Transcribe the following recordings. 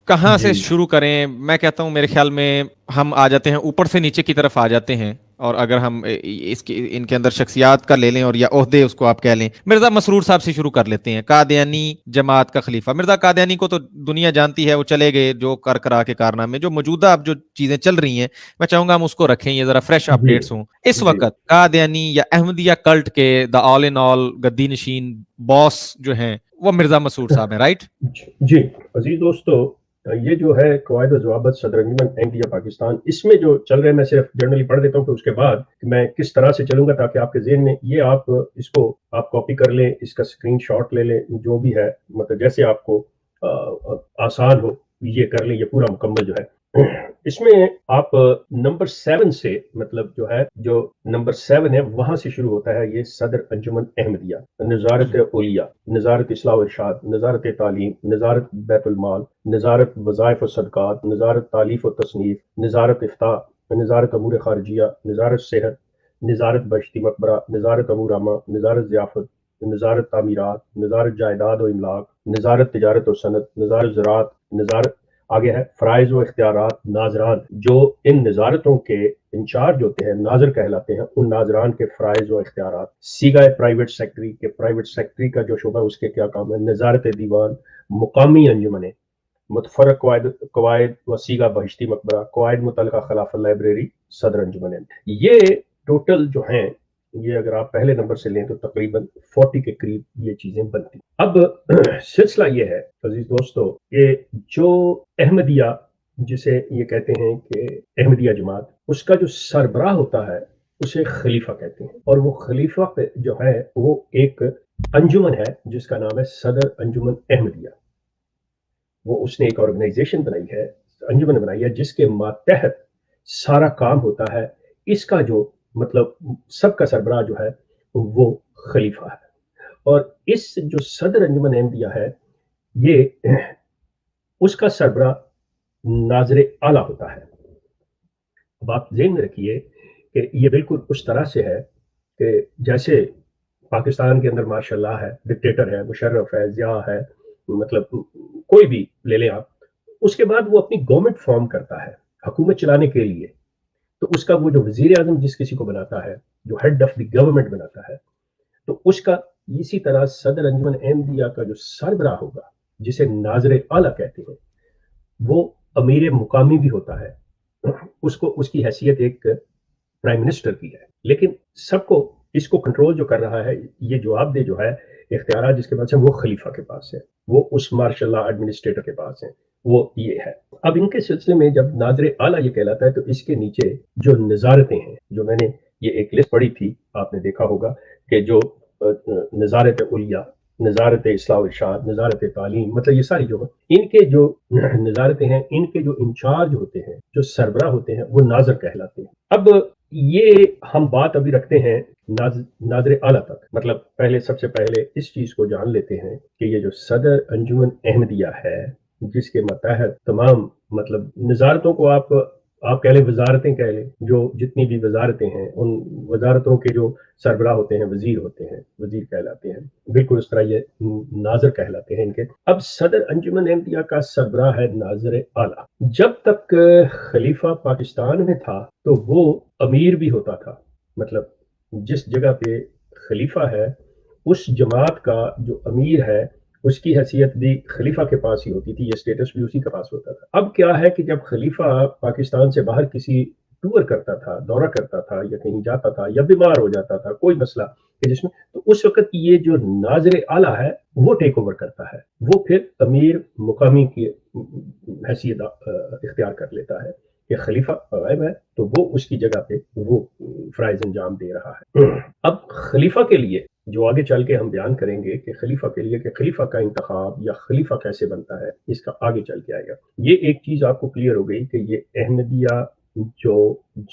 کہاں سے جی شروع کریں؟ میں کہتا ہوں میرے خیال میں ہم آ جاتے ہیں اوپر سے نیچے کی طرف آ جاتے ہیں، اور اگر ہم ان کے اندر شخصیات کا لے لیں اور یا عہدے اس کو آپ کہہ لیں، مرزا مسرور صاحب سے شروع کر لیتے ہیں، قادیانی جماعت کا خلیفہ مرزا قادیانی کو تو دنیا جانتی ہے، وہ چلے گئے جو کر کرا کے کارنامے، جو موجودہ اب جو چیزیں چل رہی ہیں میں چاہوں گا ہم اس کو رکھیں، یہ ذرا فریش جی اپڈیٹس ہوں اس جی وقت۔ قادیانی یا احمدیہ کلٹ کے دا آل ان آل گدی نشین باس جو ہیں وہ مرزا مسرور صاحب ہیں، رائٹ؟ جی عزیز دوستو، یہ جو ہے قواعد و ضوابط صدر انجمن احمدیہ پاکستان، اس میں جو چل رہے ہیں میں صرف جنرلی پڑھ دیتا ہوں، کہ اس کے بعد میں کس طرح سے چلوں گا تاکہ آپ کے ذہن میں یہ آپ اس کو آپ کاپی کر لیں، اس کا سکرین شاٹ لے لیں، جو بھی ہے مطلب جیسے آپ کو آسان ہو یہ کر لیں، یہ پورا مکمل جو ہے اس میں آپ نمبر 7 سے مطلب جو ہے جو نمبر 7 ہے وہاں سے شروع ہوتا ہے، یہ صدر انجمن احمدیہ، نظارت اولیاء، نظارت اصلاح و ارشاد، نظارت تعلیم، نظارت بیت المال، نظارت وظائف و صدقات، نظارت تالیف و تصنیف، نظارت افتاء، نظارت امور خارجیہ، نظارت صحت، نظارت بشتی مقبرہ، نظارت امور عامہ، نظارت ضیافت، نظارت تعمیرات، نظارت جائیداد و املاک، نظارت تجارت و صنعت، نظارت زراعت، نظارت آگے ہے فرائض و اختیارات، ناظران جو ان نظارتوں کے انچارج ہوتے ہیں ناظر کہلاتے ہیں، ان ناظران کے فرائض و اختیارات، سیگا پرائیویٹ سیکٹری کے پرائیویٹ سیکٹری کا جو شعبہ اس کے کیا کام ہے، نظارت دیوان، مقامی انجمنیں، متفرق قواعد و سیگا بہشتی مقبرہ، قواعد متعلقہ خلافت لائبریری، صدر انجمن، یہ ٹوٹل جو ہیں یہ اگر آپ پہلے نمبر سے لیں تو تقریباً 40 کے قریب یہ چیزیں بنتی۔ اب سلسلہ یہ ہے عزیز دوستو کہ جو احمدیہ جسے یہ کہتے ہیں کہ احمدیہ جماعت، اس کا جو سربراہ ہوتا ہے اسے خلیفہ کہتے ہیں، اور وہ خلیفہ جو ہے وہ ایک انجمن ہے جس کا نام ہے صدر انجمن احمدیہ۔ وہ اس نے ایک آرگنائزیشن بنائی ہے، انجمن بنائی ہے، جس کے ماتحت سارا کام ہوتا ہے۔ اس کا جو مطلب سب کا سربراہ جو ہے وہ خلیفہ ہے، اور اس جو صدر انجمن احمدیہ ہے یہ اس کا سربراہ ناظر اعلیٰ ہوتا ہے۔ اب آپ ذہن میں رکھیے کہ یہ بالکل اس طرح سے ہے کہ جیسے پاکستان کے اندر ماشاء اللہ ہے، ڈکٹیٹر ہے، مشرف ہے، ضیاء ہے، مطلب کوئی بھی لے لیں آپ، اس کے بعد وہ اپنی گورنمنٹ فارم کرتا ہے حکومت چلانے کے لیے، تو اس کا وہ جو وزیر اعظم جس کسی کو بناتا ہے، جو ہیڈ آف دی گورنمنٹ بناتا ہے، تو اس کا اسی طرح صدر انجمن احمدیہ کا جو سربراہ ہوگا جسے ناظر اعلیٰ کہتے ہیں، وہ امیر مقامی بھی ہوتا ہے، اس کو اس کی حیثیت ایک پرائم منسٹر کی ہے، لیکن سب کو اس کو کنٹرول جو کر رہا ہے، یہ جواب دے جو ہے اختیارات جس کے پاس ہے وہ خلیفہ کے پاس ہے، وہ اس مارشل لا ایڈمنسٹریٹر کے پاس ہے، وہ یہ ہے۔ اب ان کے سلسلے میں جب ناظر اعلیٰ یہ کہلاتا ہے تو اس کے نیچے جو نظارتیں ہیں، جو میں نے یہ ایک لسٹ پڑھی تھی آپ نے دیکھا ہوگا کہ جو نظارت اولیاء، نظارت اصلاح و ارشاد، نظارت تعلیم، مطلب یہ ساری جو ان کے جو نظارتیں ہیں، ان کے جو انچارج ہوتے ہیں، جو سربراہ ہوتے ہیں، وہ ناظر کہلاتے ہیں۔ اب یہ ہم بات ابھی رکھتے ہیں ناظر اعلیٰ تک، مطلب پہلے سب سے پہلے اس چیز کو جان لیتے ہیں کہ یہ جو صدر انجمن احمدیہ ہے جس کے متحد تمام مطلب نظارتوں کو آپ کہہ لیں، وزارتیں کہہ لیں، جو جتنی بھی وزارتیں ہیں ان وزارتوں کے جو سربراہ ہوتے ہیں وزیر ہوتے ہیں، وزیر کہلاتے ہیں، بالکل اس طرح یہ ناظر کہلاتے ہیں ان کے۔ اب صدر انجمن احمدیہ کا سربراہ ہے ناظر اعلیٰ۔ جب تک خلیفہ پاکستان میں تھا تو وہ امیر بھی ہوتا تھا، مطلب جس جگہ پہ خلیفہ ہے اس جماعت کا جو امیر ہے اس کی حیثیت بھی خلیفہ کے پاس ہی ہوتی تھی، یہ سٹیٹس بھی اسی کے پاس ہوتا تھا۔ اب کیا ہے کہ جب خلیفہ پاکستان سے باہر کسی ٹور کرتا تھا، دورہ کرتا تھا، یا کہیں جاتا تھا، یا بیمار ہو جاتا تھا، کوئی مسئلہ کہ جس میں، تو اس وقت یہ جو ناظر اعلیٰ ہے وہ ٹیک اوور کرتا ہے، وہ پھر امیر مقامی کی حیثیت اختیار کر لیتا ہے کہ خلیفہ غائب ہے تو وہ اس کی جگہ پہ وہ فرائض انجام دے رہا ہے۔ اب خلیفہ کے لیے جو آگے چل کے ہم بیان کریں گے کہ خلیفہ کے لیے کہ خلیفہ کا انتخاب یا خلیفہ کیسے بنتا ہے، اس کا آگے چل کے آئے گا۔ یہ ایک چیز آپ کو کلیئر ہو گئی کہ یہ احمدیہ جو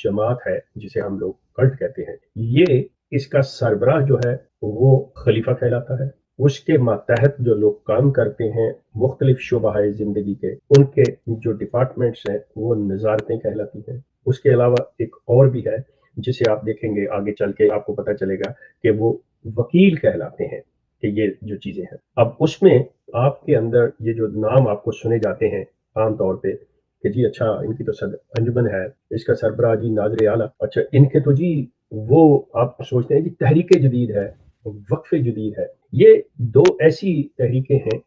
جماعت ہے جسے ہم لوگ کلٹ کہتے ہیں، یہ اس کا سربراہ جو ہے وہ خلیفہ کہلاتا ہے، اس کے ماتحت جو لوگ کام کرتے ہیں مختلف شعبہ زندگی کے، ان کے جو ڈپارٹمنٹس ہیں وہ نظارتیں کہلاتی ہیں۔ اس کے علاوہ ایک اور بھی ہے جسے آپ دیکھیں گے آگے چل کے آپ کو پتہ چلے گا کہ وہ وکیل کہلاتے ہیں، کہ یہ جو چیزیں ہیں۔ اب اس میں آپ کے اندر یہ جو نام آپ کو سنے جاتے ہیں عام طور پہ کہ جی اچھا ان کی تو انجمن ہے، اس کا سربراہ جی ناظر اعلیٰ، اچھا ان کے تو جی وہ آپ سوچتے ہیں جی تحریک جدید ہے، وقف جدید ہے. یہ دو ایسی تحریکیں ہیں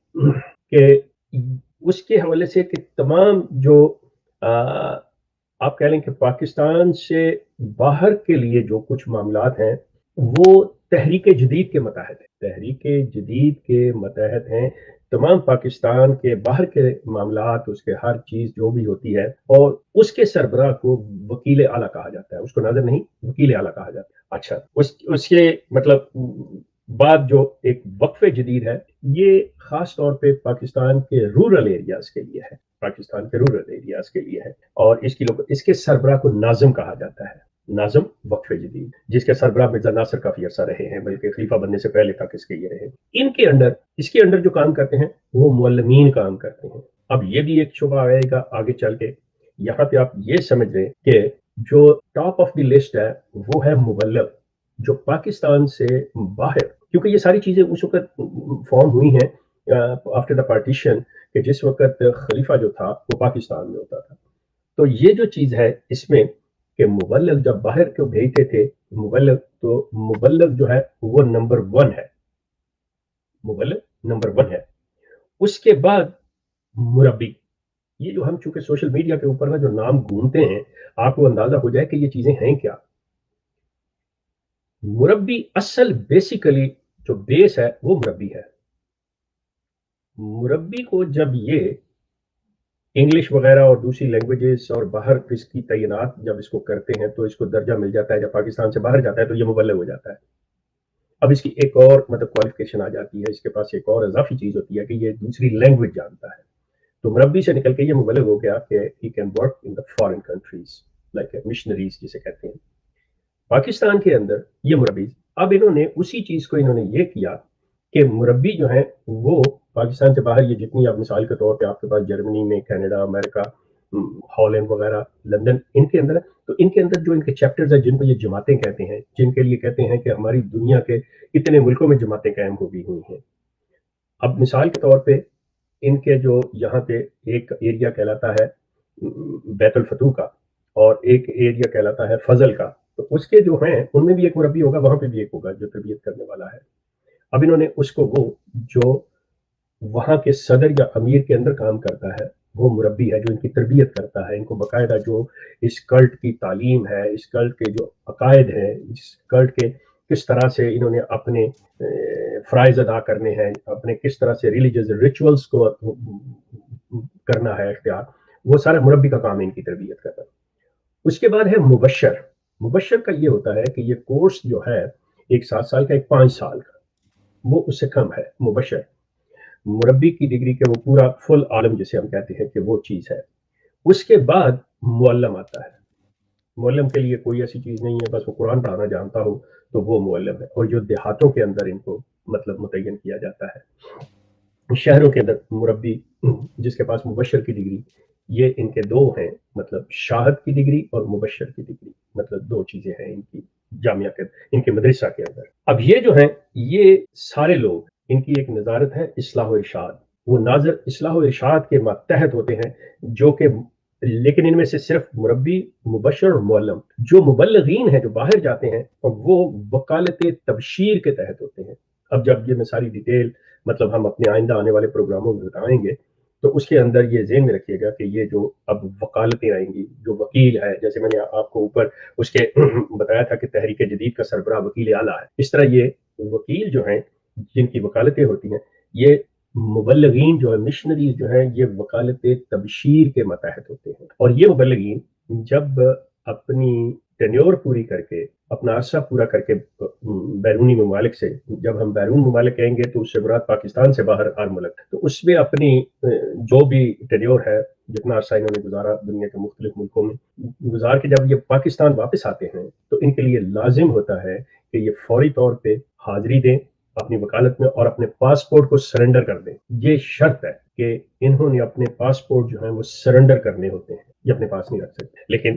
کہ اس کے حوالے سے کہ تمام جو آپ کہہ لیں کہ پاکستان سے باہر کے لیے جو کچھ معاملات ہیں وہ تحریک جدید کے متحد ہیں، تحریک جدید کے متحد ہیں. تمام پاکستان کے باہر کے معاملات، اس کے ہر چیز جو بھی ہوتی ہے، اور اس کے سربراہ کو وکیل اعلیٰ کہا جاتا ہے، اس کو ناظر نہیں وکیل اعلیٰ کہا جاتا ہے. اچھا اس کے مطلب بعد جو ایک وقف جدید ہے، یہ خاص طور پہ پاکستان کے رورل ایریاز کے لیے ہے، پاکستان کے رورل ایریاز کے لیے ہے، اور اس کے سربراہ کو ناظم کہا جاتا ہے، ناظم وقف جدید، جس کے سربراہ مرزا ناصر کافی عرصہ رہے ہیں، بلکہ خلیفہ بننے سے پہلے تک اس کے یہ رہے. ان کے اندر اس کے اندر جو کام کرتے ہیں وہ معلمین کام کرتے ہیں. اب یہ بھی ایک شعبہ آئے گا آگے چل کے، یہاں پہ آپ یہ سمجھ رہے کہ جو ٹاپ آف دی لسٹ ہے وہ ہے مبلغ، جو پاکستان سے باہر، کیونکہ یہ ساری چیزیں اس وقت فارم ہوئی ہیں آفٹر دا پارٹیشن، کہ جس وقت خلیفہ جو تھا وہ پاکستان میں ہوتا تھا. تو یہ جو چیز ہے اس میں کہ مبلغ جب باہر کو بھیجتے تھے مبلغ، تو مبلغ جو ہے وہ نمبر 1 ہے، مبلغ نمبر 1 ہے. اس کے بعد مربی، یہ جو ہم چونکہ سوشل میڈیا کے اوپر جو نام گھومتے ہیں، آپ کو اندازہ ہو جائے کہ یہ چیزیں ہیں کیا. مربی اصل بیسیکلی جو بیس ہے وہ مربی ہے. مربی کو جب یہ انگلش وغیرہ اور دوسری لینگویجز اور باہر اس کی تعینات جب اس کو کرتے ہیں تو اس کو درجہ مل جاتا ہے، جب پاکستان سے باہر جاتا ہے تو یہ مبلغ ہو جاتا ہے. اب اس کی ایک اور مطلب کوالیفیکیشن آ جاتی ہے، اس کے پاس ایک اور اضافی چیز ہوتی ہے کہ یہ دوسری لینگویج جانتا ہے. تو مربی سے نکل کے یہ مبلغ ہو گیا کہ he can work in the foreign countries like missionaries جسے کہتے ہیں. پاکستان کے اندر یہ مربی، اب انہوں نے اسی چیز کو انہوں نے یہ کیا کہ مربی جو ہیں وہ پاکستان سے باہر، یہ جتنی آپ مثال کے طور پہ آپ کے پاس جرمنی میں، کینیڈا، امریکہ، ہالینڈ وغیرہ، لندن، ان کے اندر، تو ان کے اندر جو ان کے چیپٹرز ہیں جن کو یہ جماعتیں کہتے ہیں، جن کے لیے کہتے ہیں کہ ہماری دنیا کے اتنے ملکوں میں جماعتیں قائم ہو گئی ہوئی ہیں. اب مثال کے طور پہ ان کے جو یہاں پہ ایک ایریا کہلاتا ہے بیت الفتوح کا، اور ایک ایریا کہلاتا ہے فضل کا، تو اس کے جو ہیں ان میں بھی ایک مربی ہوگا، وہاں پہ بھی ایک ہوگا جو تربیت کرنے والا ہے. اب انہوں نے اس کو وہ جو وہاں کے صدر یا امیر کے اندر کام کرتا ہے وہ مربی ہے، جو ان کی تربیت کرتا ہے، ان کو باقاعدہ جو اس کلٹ کی تعلیم ہے، اس کلٹ کے جو عقائد ہیں، اس کلٹ کے کس طرح سے انہوں نے اپنے فرائض ادا کرنے ہیں، اپنے کس طرح سے ریلیجیس ریچولز کو کرنا ہے اختیار، وہ سارا مربی کا کام ہے ان کی تربیت کرنا. اس کے بعد ہے مبشر. مبشر کا یہ ہوتا ہے کہ یہ کورس جو ہے ایک 7 سال کا، ایک 5 سال کا، وہ اس سے کم ہے. مبشر مربی کی ڈگری کے وہ پورا فل عالم جسے ہم کہتے ہیں کہ وہ چیز ہے. اس کے بعد معلم آتا ہے. معلم کے لیے کوئی ایسی چیز نہیں ہے بس وہ قرآن پڑھانا جانتا ہو تو وہ معلم ہے، اور جو دیہاتوں کے اندر ان کو مطلب متعین کیا جاتا ہے. شہروں کے اندر مربی جس کے پاس مبشر کی ڈگری، یہ ان کے 2 ہیں، مطلب شاہد کی ڈگری اور مبشر کی ڈگری، مطلب 2 چیزیں ہیں ان کی جامعہ کے، ان کے مدرسہ کے اندر. اب یہ جو ہیں یہ سارے لوگ، ان کی ایک نظارت ہے اصلاح و ارشاد. وہ ناظر اصلاح و ارشاد کے ماتحت ہوتے ہیں، جو کہ لیکن ان میں سے صرف مربی، مبشر اور معلم، جو مبلغین ہیں جو باہر جاتے ہیں وہ وکالت تبشیر کے تحت ہوتے ہیں. اب جب یہ میں ساری ڈیٹیل مطلب ہم اپنے آئندہ آنے والے پروگراموں میں بتائیں گے تو اس کے اندر یہ ذہن میں رکھیے گا کہ یہ جو اب وکالتیں آئیں گی، جو وکیل ہے، جیسے میں نے آپ کو اوپر اس کے بتایا تھا کہ تحریک جدید کا سربراہ وکیل اعلیٰ ہے، اس طرح یہ وکیل جو ہیں جن کی وکالتیں ہوتی ہیں، یہ مبلغین جو ہے، مشنریز جو ہیں، یہ وکالت تبشیر کے متحد ہوتے ہیں. اور یہ مبلغین جب اپنی ٹینیور پوری کر کے، اپنا عرصہ پورا کر کے بیرونی ممالک سے، جب ہم بیرون ممالک کہیں گے تو اس سے مراد پاکستان سے باہر ہر ملک، تو اس میں اپنی جو بھی ٹینیور ہے، جتنا عرصہ انہوں نے گزارا دنیا کے مختلف ملکوں میں گزار کے، جب یہ پاکستان واپس آتے ہیں تو ان کے لیے لازم ہوتا ہے کہ یہ فوری طور پہ حاضری دیں اپنی وکالت میں اور اپنے پاسپورٹ کو سرنڈر کر دیں. یہ شرط ہے کہ انہوں نے اپنے پاسپورٹ جو ہیں وہ سرنڈر کرنے ہوتے ہیں، یہ اپنے پاس نہیں رکھ سکتے. لیکن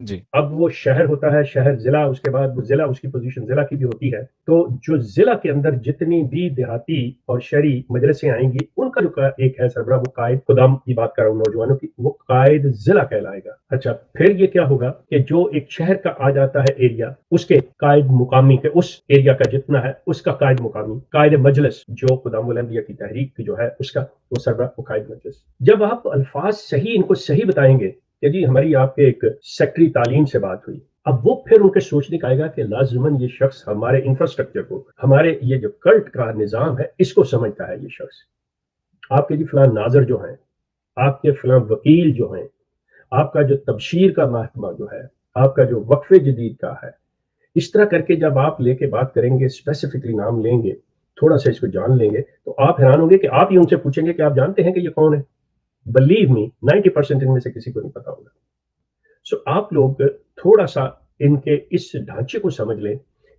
جی اب وہ شہر ہوتا ہے، شہر ضلع، اس کے بعد وہ ضلع، اس کی پوزیشن ضلع کی بھی ہوتی ہے. تو جو ضلع کے اندر جتنی بھی دیہاتی اور شہری مجلسیں آئیں گی، ان کا جو ایک ہے سربراہ، وہ قائد خدام کی بات کر رہا ہوں نوجوانوں کی، وہ قائد ضلع کہلائے گا. اچھا، پھر یہ کیا ہوگا کہ جو ایک شہر کا آ جاتا ہے ایریا، اس کے قائد مقامی کے، اس ایریا کا جتنا ہے اس کا قائد مقامی، قائد مجلس جو خدام الانبیاء کی تحریک کی جو ہے اس کا، وہ سربراہ، وہ قائد مجلس. جب آپ الفاظ صحیح ان کو صحیح بتائیں گے کہ جی ہماری آپ کے ایک سیکٹری تعلیم سے بات ہوئی، اب وہ پھر ان کے سوچنے کا آئے گا کہ لازماً یہ شخص ہمارے انفراسٹرکچر کو، ہمارے یہ جو کلٹ کا نظام ہے اس کو سمجھتا ہے. یہ شخص آپ کے جی فلاں ناظر جو ہیں، آپ کے فلاں وکیل جو ہیں، آپ کا جو تبشیر کا محکمہ جو ہے، آپ کا جو وقف جدید کا ہے، اس طرح کر کے جب آپ لے کے بات کریں گے، اسپیسیفکلی نام لیں گے، تھوڑا سا اس کو جان لیں گے، تو آپ حیران ہوں گے کہ آپ ہی ان سے پوچھیں گے کہ آپ جانتے ہیں کہ یہ کون ہے. بلیو می 90% ان میں سے کسی کو نہیں پتا ہوگا. سو آپ لوگ تھوڑا سا ان کے اس ڈھانچے کو سمجھ لیں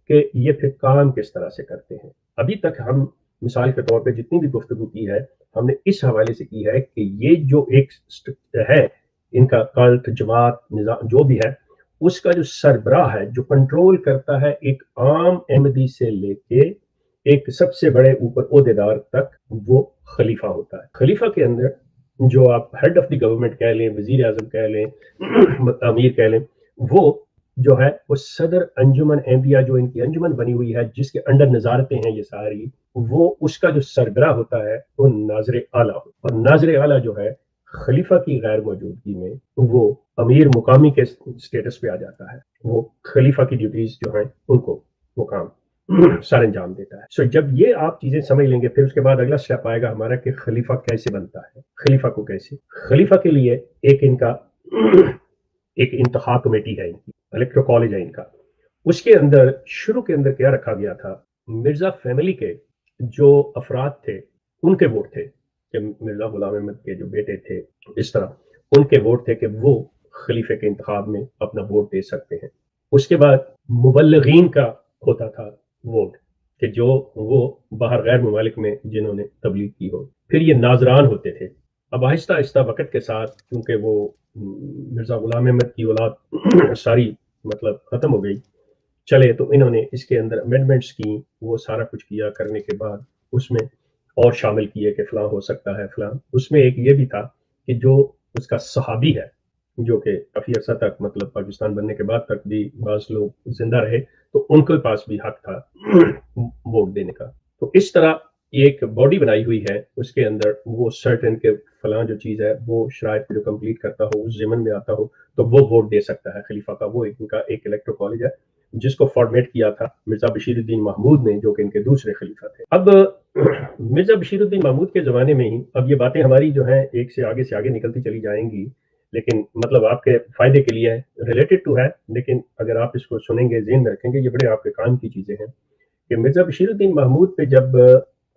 کہ یہ پھر کام کس طرح سے کرتے ہیں. ابھی تک ہم مثال کے طور پہ جتنی بھی گفتگو کی ہے، ہم نے اس حوالے سے کی ہے کہ یہ جو ایک ہے ان کا کلٹ، جماعت، نظام جو بھی ہے، اس کا جو سربراہ ہے، جو کنٹرول کرتا ہے ایک عام احمدی سے لے کے ایک سب سے بڑے اوپر عہدیدار تک، وہ خلیفہ ہوتا ہے. خلیفہ کے اندر جو آپ ہیڈ آف دی گورنمنٹ کہہ لیں، وزیر اعظم کہہ لیں، امیر کہہ لیں، وہ جو ہے وہ صدر انجمن احمدیہ، جو ان کی انجمن بنی ہوئی ہے جس کے انڈر نظارتیں ہیں یہ ساری، وہ اس کا جو سربراہ ہوتا ہے وہ ناظر اعلیٰ. اور ناظر اعلیٰ جو ہے خلیفہ کی غیر موجودگی میں وہ امیر مقامی کے سٹیٹس پہ آ جاتا ہے. وہ خلیفہ کی ڈیوٹیز جو ہیں ان کو وہ کام سر انجام دیتا ہے. سو جب یہ آپ چیزیں سمجھ لیں گے، پھر اس کے بعد اگلا سٹیپ آئے گا ہمارا کہ خلیفہ کیسے بنتا ہے. خلیفہ کو کیسے، خلیفہ کے لیے ایک ان کا ایک انتخاب کمیٹی ہے، ان کی الیکٹرو کالج ہے ان کا. اس کے اندر شروع کے اندر کیا رکھا گیا تھا، مرزا فیملی کے جو افراد تھے ان کے ووٹ تھے کہ مرزا غلام احمد کے جو بیٹے تھے، اس طرح ان کے ووٹ تھے کہ وہ خلیفے کے انتخاب میں اپنا ووٹ دے سکتے ہیں. اس کے بعد مبلغین کا ہوتا تھا ووٹ کہ جو وہ باہر غیر ممالک میں جنہوں نے تبلیغ کی ہو. پھر یہ ناظران ہوتے تھے. اب آہستہ آہستہ وقت کے ساتھ کیونکہ وہ مرزا غلام احمد کی اولاد ساری مطلب ختم ہو گئی چلے، تو انہوں نے اس کے اندر امینڈمنٹس کی، وہ سارا کچھ کیا. کرنے کے بعد اس میں اور شامل کیے کہ فلاں ہو سکتا ہے فلاں. اس میں ایک یہ بھی تھا کہ جو اس کا صحابی ہے، جو کہ کافی عرصہ تک مطلب پاکستان بننے کے بعد تک بھی بعض لوگ زندہ رہے، تو ان کے پاس بھی حق تھا ووٹ دینے کا. تو اس طرح ایک باڈی بنائی ہوئی ہے، اس کے اندر وہ سرٹن کے فلاں جو چیز ہے وہ شرائط کو جو کمپلیٹ کرتا ہو، اس ضمن میں آتا ہو، تو وہ ووٹ دے سکتا ہے خلیفہ کا. وہ ان کا ایک الیکٹرو کالج ہے جس کو فارمیٹ کیا تھا مرزا بشیر الدین محمود نے، جو کہ ان کے دوسرے خلیفہ تھے. اب مرزا بشیر الدین محمود کے زمانے میں ہی، اب یہ باتیں ہماری جو ہیں ایک سے آگے نکلتی چلی جائیں گی، لیکن مطلب آپ کے فائدے کے لیے ریلیٹڈ ٹو ہے، لیکن اگر آپ اس کو سنیں گے، ذہن میں رکھیں گے، یہ بڑے آپ کے کام کی چیزیں ہیں کہ مرزا بشیر الدین محمود پہ جب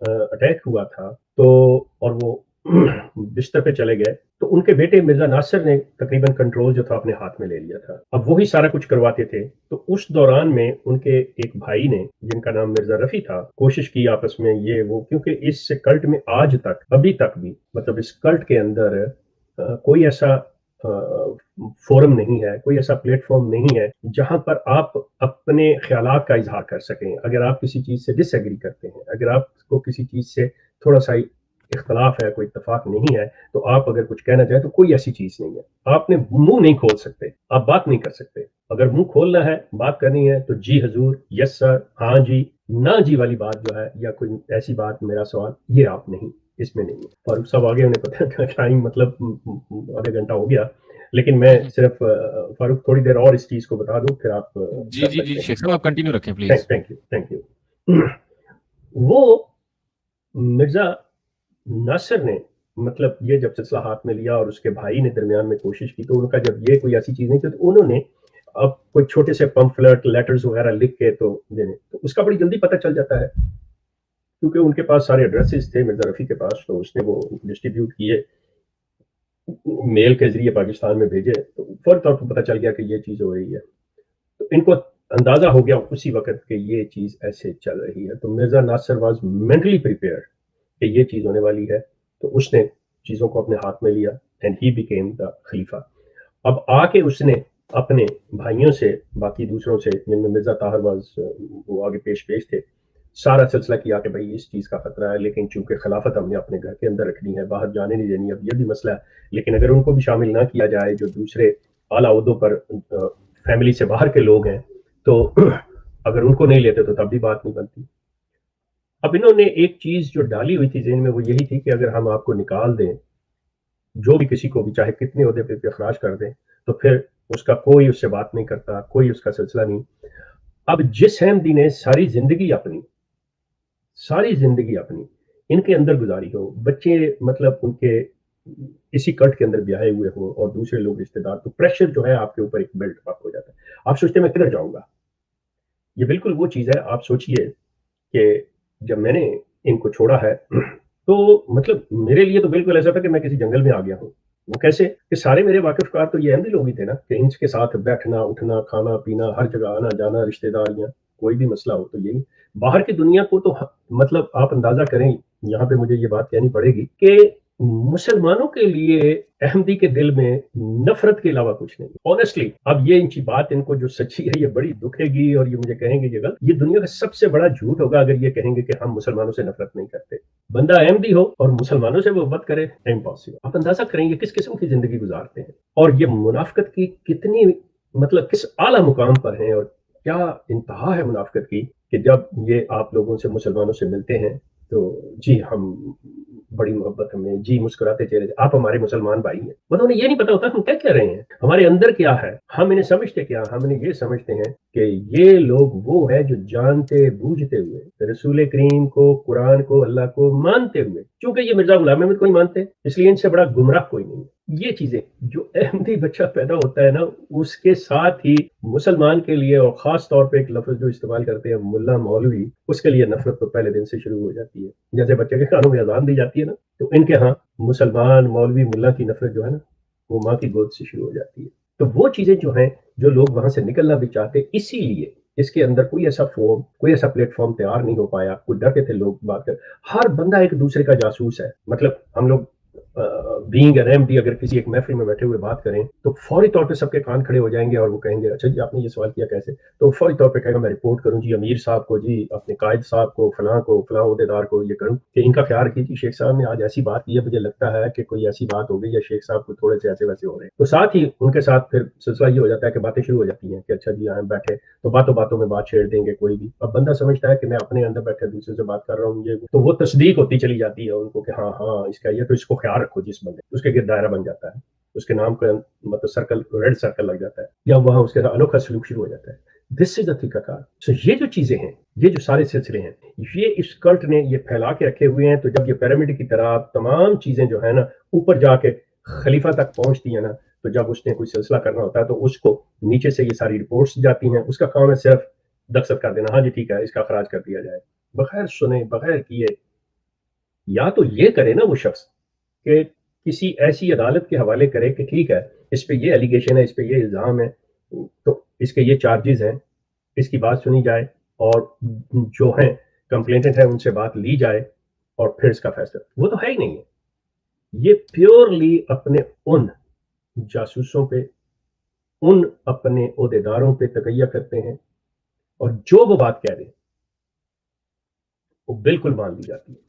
اٹیک ہوا تھا تو اور وہ بستر پہ چلے گئے، تو ان کے بیٹے مرزا ناصر نے تقریباً کنٹرول جو تھا اپنے ہاتھ میں لے لیا تھا. اب وہی سارا کچھ کرواتے تھے. تو اس دوران میں ان کے ایک بھائی نے جن کا نام مرزا رفیع تھا، کوشش کی آپس میں یہ وہ، کیونکہ اس کلٹ میں آج تک، ابھی تک بھی مطلب اس کلٹ کے اندر کوئی ایسا فورم نہیں ہے، کوئی ایسا پلیٹ فارم نہیں ہے جہاں پر آپ اپنے خیالات کا اظہار کر سکیں. اگر آپ کسی چیز سے ڈس ایگری کرتے ہیں، اگر آپ کو کسی چیز سے تھوڑا سا اختلاف ہے، کوئی اتفاق نہیں ہے، تو آپ اگر کچھ کہنا چاہیں تو کوئی ایسی چیز نہیں ہے. آپ نے منہ نہیں کھول سکتے، آپ بات نہیں کر سکتے. اگر منہ کھولنا ہے، بات کرنی ہے، تو جی حضور، یس سر، ہاں جی، نہ جی والی بات جو ہے، یا کوئی ایسی بات، میرا سوال، یہ آپ نہیں، اس میں نہیں ہے. فاروق صاحب آگے انہیں پتہ ٹائم مطلب آدھا گھنٹہ ہو گیا، لیکن میں صرف فاروق تھوڑی دیر اور اس چیز کو بتا دوں، پھر آپ جی کر جی جی سکتے شیخ صاحب آپ کنٹینیو رکھیں پلیز. Thank you. وہ مرزا ناصر نے مطلب یہ جب سلسلہ ہاتھ میں لیا اور اس کے بھائی نے درمیان میں کوشش کی، تو ان کا جب یہ کوئی ایسی چیز نہیں تھی، تو انہوں نے اب کوئی چھوٹے سے پمفلٹ لیٹرز وغیرہ لکھ کے تو دینے، تو اس کا بڑی جلدی پتہ چل جاتا ہے کیونکہ ان کے پاس سارے ایڈریسز تھے مرزا رفیع کے پاس. تو اس نے وہ ڈسٹریبیوٹ کیے، میل کے ذریعے پاکستان میں بھیجے، تو فوری طور پر پتہ چل گیا کہ یہ چیز ہو رہی ہے. تو ان کو اندازہ ہو گیا اسی وقت کہ یہ چیز ایسے چل رہی ہے. تو مرزا ناصر واز مینٹلی پریپیئرڈ کہ یہ چیز ہونے والی ہے. تو اس نے چیزوں کو اپنے ہاتھ میں لیا اینڈ ہی بیکیم دا خلیفہ. اب آ کے اس نے اپنے بھائیوں سے، باقی دوسروں سے، جن میں مرزا طاہر وہ آگے پیش تھے، سارا سلسلہ کیا کہ بھائی اس چیز کا خطرہ ہے، لیکن چونکہ خلافت ہم نے اپنے گھر کے اندر رکھنی ہے، باہر جانے نہیں دینی، اب یہ بھی مسئلہ ہے، لیکن اگر ان کو بھی شامل نہ کیا جائے جو دوسرے اعلیٰ عہدوں پر فیملی سے باہر کے لوگ ہیں، تو اگر ان کو نہیں لیتے تو تب بھی بات نہیں بنتی۔ اب انہوں نے ایک چیز جو ڈالی ہوئی تھی ذہن میں وہ یہی تھی کہ اگر ہم آپ کو نکال دیں، جو بھی کسی کو بھی چاہے کتنے عہدے پہ اخراج کر دیں، تو پھر اس کا کوئی اس سے بات نہیں کرتا، کوئی اس کا سلسلہ نہیں۔ اب جس احمدی نے ساری زندگی اپنی ان کے اندر گزاری ہو، بچے مطلب ان کے اسی کلٹ کے اندر بیاہے ہوئے ہو اور دوسرے لوگ رشتے دار، تو پریشر جو ہے آپ کے اوپر ایک بلٹ اپ ہو جاتا ہے، آپ سوچتے ہیں میں کدھر جاؤں گا۔ یہ بالکل وہ چیز ہے، آپ سوچئے کہ جب میں نے ان کو چھوڑا ہے تو مطلب میرے لیے تو بالکل ایسا تھا کہ میں کسی جنگل میں آ گیا ہوں۔ وہ کیسے کہ سارے میرے واقف کار تو یہ احمدی لوگ ہی تھے نا، کہ ان کے ساتھ بیٹھنا اٹھنا کھانا پینا ہر جگہ آنا جانا، رشتے داریاں، کوئی بھی مسئلہ ہو تو یہی۔ باہر کی دنیا کو تو مطلب آپ اندازہ کریں، یہاں پہ مجھے یہ بات کہنی پڑے گی کہ مسلمانوں کے لیے احمدی کے دل میں نفرت کے علاوہ کچھ نہیں، آنیسٹلی۔ اب یہ انچی بات ان کو جو سچی ہے یہ بڑی دکھے گی اور یہ مجھے کہیں گے یہ غلط، یہ دنیا کا سب سے بڑا جھوٹ ہوگا اگر یہ کہیں گے کہ ہم مسلمانوں سے نفرت نہیں کرتے۔ بندہ احمدی ہو اور مسلمانوں سے محبت کرے، امپاسبل۔ آپ اندازہ کریں گے کس قسم کی زندگی گزارتے ہیں، اور یہ منافقت کی کتنی مطلب کس اعلیٰ مقام پر ہیں، اور کیا انتہا ہے منافقت کی کہ جب یہ آپ لوگوں سے مسلمانوں سے ملتے ہیں تو جی ہم بڑی محبت ہمیں، جی مسکراتے چہرے، آپ ہمارے مسلمان بھائی ہیں، مطلب انہیں یہ نہیں پتا ہوتا ہم کیا کہہ رہے ہیں، ہمارے اندر کیا ہے، ہم انہیں سمجھتے کیا، ہم انہیں یہ سمجھتے ہیں کہ یہ لوگ وہ ہیں جو جانتے بوجھتے ہوئے رسول کریم کو، قرآن کو، اللہ کو مانتے ہوئے، چونکہ یہ مرزا غلام احمد کو نہیں مانتے اس لیے ان سے بڑا گمراہ کوئی نہیں ہے۔ یہ چیزیں جو احمدی بچہ پیدا ہوتا ہے نا، اس کے ساتھ ہی مسلمان کے لیے، اور خاص طور پہ ایک لفظ جو استعمال کرتے ہیں ملا مولوی، اس کے لیے نفرت تو پہلے دن سے شروع ہو جاتی ہے۔ جیسے بچے کے کانوں میں اذان دی جاتی ہے نا، تو ان کے ہاں مسلمان مولوی ملا کی نفرت جو ہے نا وہ ماں کی گود سے شروع ہو جاتی ہے۔ تو وہ چیزیں جو ہیں جو لوگ وہاں سے نکلنا بھی چاہتے، اسی لیے اس کے اندر کوئی ایسا فارم، کوئی ایسا پلیٹ فارم تیار نہیں ہو پایا، کوئی ڈرتے تھے لوگ بات کر، ہر بندہ ایک دوسرے کا جاسوس ہے۔ مطلب ہم لوگ بینگ این ایم ڈی اگر کسی ایک محفل میں بیٹھے ہوئے بات کریں تو فوری طور پہ سب کے کان کھڑے ہو جائیں گے اور وہ کہیں گے اچھا جی آپ نے یہ سوال کیا کیسے، تو فوری طور پہ کہے گا میں رپورٹ کروں جی امیر صاحب کو، جی اپنے قائد صاحب کو، فلاں عہدے دار کو یہ کروں کہ ان کا خیال کیجیے شیخ صاحب نے آج ایسی بات کی ہے، مجھے لگتا ہے کہ کوئی ایسی بات ہو گئی یا شیخ صاحب کو تھوڑے سے ایسے ویسے ہو رہے ہیں، تو ساتھ ہی ان کے ساتھ پھر سلسلہ یہ ہو جاتا ہے کہ باتیں شروع ہو جاتی ہیں کہ اچھا جی آئیں بیٹھے تو باتوں میں بات چھیڑ دیں گے کوئی بھی۔ اب بندہ سمجھتا ہے کہ میں اپنے اندر بیٹھے دوسرے سے بات کر رہا ہوں، یہ تو وہ تصدیق ہوتی چلی جاتی ہے ان کو کہ ہاں اس کا یہ، تو اس کو خیال رکھو، جس بندے اس کے گرد دائرہ بن جاتا ہے، اس کے نام کا مطلب سرکل، ریڈ سرکل لگ جاتا ہے، یا وہاں اس کے ساتھ انوکھا سلوک شروع ہو جاتا ہے۔ دس از اے طریقہ کار۔ سو یہ جو چیزیں ہیں، یہ جو سارے سلسلے ہیں، یہ اس کلٹ نے یہ پھیلا کے رکھے ہوئے ہیں، تو جب یہ پیرامڈ کی طرح تمام چیزیں جو ہے نا اوپر جا کے خلیفہ تک پہنچتی ہیں نا، تو جب اس نے کوئی سلسلہ کرنا ہوتا ہے تو اس کو نیچے سے یہ ساری رپورٹس جاتی ہیں، اس کا کام ہے صرف دستخط کر دینا، ہاں جی ٹھیک ہے اس کا اخراج کر دیا جائے، بغیر سنے بغیر کیے۔ یا تو یہ کرے نا وہ شخص کہ کسی ایسی عدالت کے حوالے کرے کہ ٹھیک ہے اس پہ یہ ایلیگیشن ہے، اس پہ یہ الزام ہے، تو اس کے یہ چارجز ہیں، اس کی بات سنی جائے اور جو ہیں کمپلینٹنٹ ہیں ان سے بات لی جائے اور پھر اس کا فیصلہ۔ وہ تو ہے ہی نہیں ہے، یہ پیورلی اپنے ان جاسوسوں پہ، ان اپنے عہدے داروں پہ تقیہ کرتے ہیں، اور جو وہ بات کہہ دیں وہ بالکل مان لی جاتی ہے۔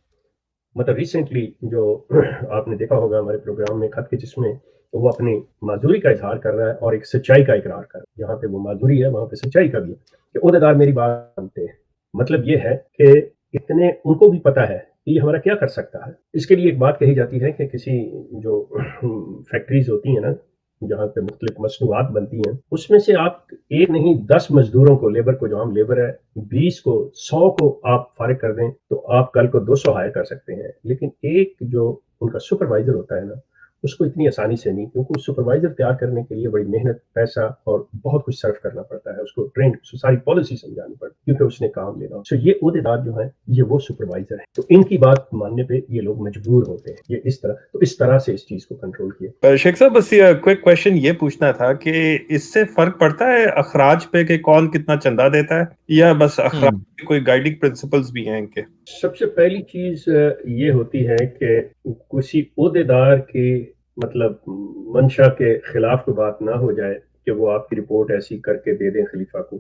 مطلب ریسنٹلی جو آپ نے دیکھا ہوگا ہمارے پروگرام میں خط کے جس میں وہ اپنی معذوری کا اظہار کر رہا ہے اور ایک سچائی کا اقرار کر رہا ہے، جہاں پہ وہ معذوری ہے وہاں پہ سچائی کا بھی ہے کہ عہدیدار میری بات مانتے ہیں۔ مطلب یہ ہے کہ اتنے ان کو بھی پتا ہے کہ یہ ہمارا کیا کر سکتا ہے۔ اس کے لیے ایک بات کہی جاتی ہے کہ کسی جو فیکٹریز ہوتی ہیں نا جہاں پہ مختلف مصنوعات بنتی ہیں، اس میں سے آپ ایک نہیں 10 مزدوروں کو، لیبر کو، جو عام لیبر ہے 20 کو 100 کو آپ فارغ کر دیں تو آپ کل کو 200 ہائر کر سکتے ہیں، لیکن ایک جو ان کا سپروائزر ہوتا ہے نا اس کو اتنی آسانی سے نہیں، کیونکہ سپروائزر تیار کرنے کے لیے بڑی محنت، پیسہ اور بہت کچھ صرف کرنا پڑتا ہے، اس کو ٹرین ساری پالیسی سمجھانی پڑتی ہے کیونکہ اس نے کام لینا۔ سو یہ عہدیدار جو ہیں یہ وہ سپروائزر ہیں، تو ان کی بات ماننے پہ یہ لوگ مجبور ہوتے ہیں، یہ اس طرح، تو اس طرح سے اس چیز کو کنٹرول کیا۔ شیخ صاحب بس کوئک کویشچن یہ پوچھنا تھا کہ اس سے فرق پڑتا ہے اخراج پہ کہ کون کتنا چندہ دیتا ہے، یا بس اخراج کے کوئی گائیڈنگ پرنسپلز بھی ہیں ان کے؟ سب سے پہلی چیز یہ ہوتی ہے کہ کسی عہدیدار کی مطلب منشا کے خلاف کوئی بات نہ ہو جائے کہ وہ آپ کی رپورٹ ایسی کر کے دے دیں خلیفہ کو.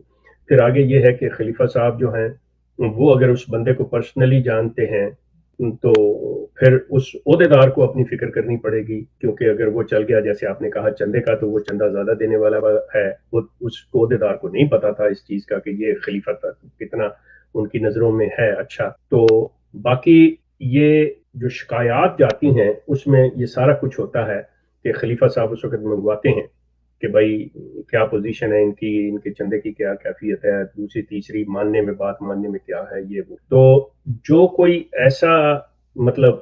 پھر آگے یہ ہے کہ خلیفہ صاحب جو ہیں وہ اگر اس بندے کو پرسنلی جانتے ہیں تو پھر اس عہدیدار کو اپنی فکر کرنی پڑے گی، کیونکہ اگر وہ چل گیا جیسے آپ نے کہا چندے کا، تو وہ چندہ زیادہ دینے والا ہے، وہ اس عہدیدار کو نہیں پتا تھا اس چیز کا کہ یہ خلیفہ کتنا ان کی نظروں میں ہے اچھا. تو باقی یہ جو شکایات جاتی ہیں اس میں یہ سارا کچھ ہوتا ہے کہ خلیفہ صاحب اس وقت منگواتے ہیں کہ بھائی کیا پوزیشن ہے ان کی، ان کے چندے کی کیا کیفیت ہے، دوسری تیسری ماننے میں، بات ماننے میں کیا ہے یہ وہ. تو جو کوئی ایسا مطلب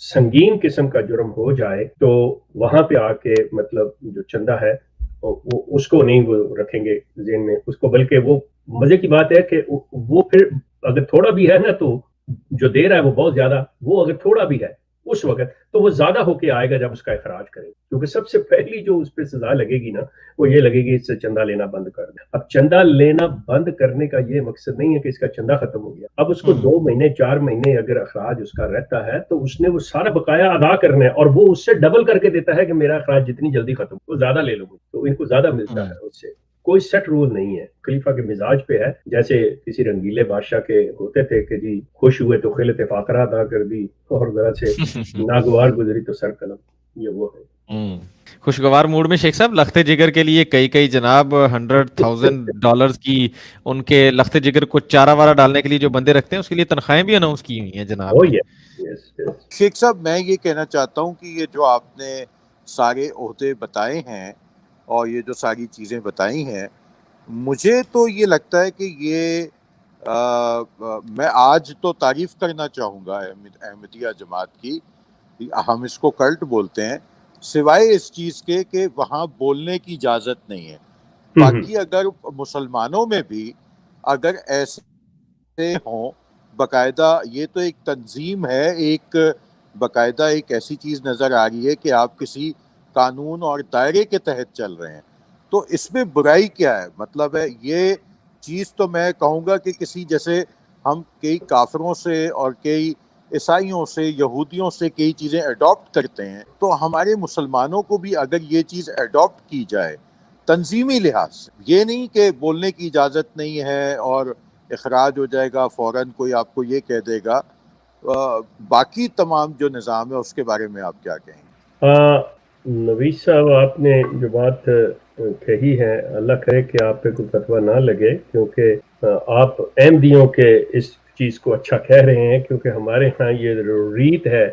سنگین قسم کا جرم ہو جائے تو وہاں پہ آ کے مطلب جو چندہ ہے وہ اس کو نہیں وہ رکھیں گے ذہن میں اس کو، بلکہ وہ مزے کی بات ہے کہ وہ پھر اگر تھوڑا بھی ہے نا تو جو دے رہا ہے وہ بہت زیادہ، وہ اگر تھوڑا بھی ہے اس وقت تو وہ زیادہ ہو کے آئے گا جب اس کا اخراج کرے، کیونکہ سب سے پہلی جو اس پہ سزا لگے گی نا وہ یہ لگے گی اس سے چندہ لینا بند کر دیں. اب چندہ لینا بند کرنے کا یہ مقصد نہیں ہے کہ اس کا چندہ ختم ہو گیا، اب اس کو 2 مہینے 4 مہینے اگر اخراج اس کا رہتا ہے تو اس نے وہ سارا بقایا ادا کرنا ہے، اور وہ اس سے ڈبل کر کے دیتا ہے کہ میرا اخراج جتنی جلدی ختم ہو زیادہ لے لوں، تو ان کو زیادہ ملتا ہے اس سے. کوئی سیٹ رول نہیں ہے، خلیفہ کے مزاج پہ ہے. جیسے کسی رنگیلے بادشاہ کے ہوتے تھے کہ جی خوش ہوئے تو خلعت فاقرہ ادا کر دی، اور ذرا سے ناگوار گزری تو سر قلم، یہ وہ ہے. خوشگوار موڈ میں شیخ صاحب لخت جگر کے لیے کئی جناب $100,000 کی ان کے لخت جگر کو چارہ وارہ ڈالنے کے لیے جو بندے رکھتے ہیں اس کے لیے تنخواہیں بھی اناؤنس کی ہوئی ہیں جناب. شیخ صاحب میں یہ کہنا چاہتا ہوں کہ یہ جو آپ نے سارے عہدے بتائے ہیں اور یہ جو ساری چیزیں بتائی ہیں، مجھے تو یہ لگتا ہے کہ یہ میں آج تو تعریف کرنا چاہوں گا احمدیہ جماعت کی، ہم اس کو کلٹ بولتے ہیں، سوائے اس چیز کے کہ وہاں بولنے کی اجازت نہیں ہے. باقی اگر مسلمانوں میں بھی اگر ایسے ہوں باقاعدہ، یہ تو ایک تنظیم ہے، ایک باقاعدہ ایک ایسی چیز نظر آ رہی ہے کہ آپ کسی قانون اور دائرے کے تحت چل رہے ہیں، تو اس میں برائی کیا ہے؟ مطلب ہے یہ چیز تو میں کہوں گا کہ کسی جیسے ہم کئی کافروں سے اور کئی عیسائیوں سے یہودیوں سے کئی چیزیں ایڈاپٹ کرتے ہیں، تو ہمارے مسلمانوں کو بھی اگر یہ چیز ایڈاپٹ کی جائے تنظیمی لحاظ سے، یہ نہیں کہ بولنے کی اجازت نہیں ہے اور اخراج ہو جائے گا فوراً کوئی آپ کو یہ کہہ دے گا، باقی تمام جو نظام ہے اس کے بارے میں آپ کیا کہیں گے؟ نویس صاحب آپ نے جو بات کہی ہے، اللہ کرے کہ آپ پہ کوئی فتویٰ نہ لگے، کیونکہ آپ احمدیوں کے اس چیز کو اچھا کہہ رہے ہیں، کیونکہ ہمارے ہاں یہ ریت ہے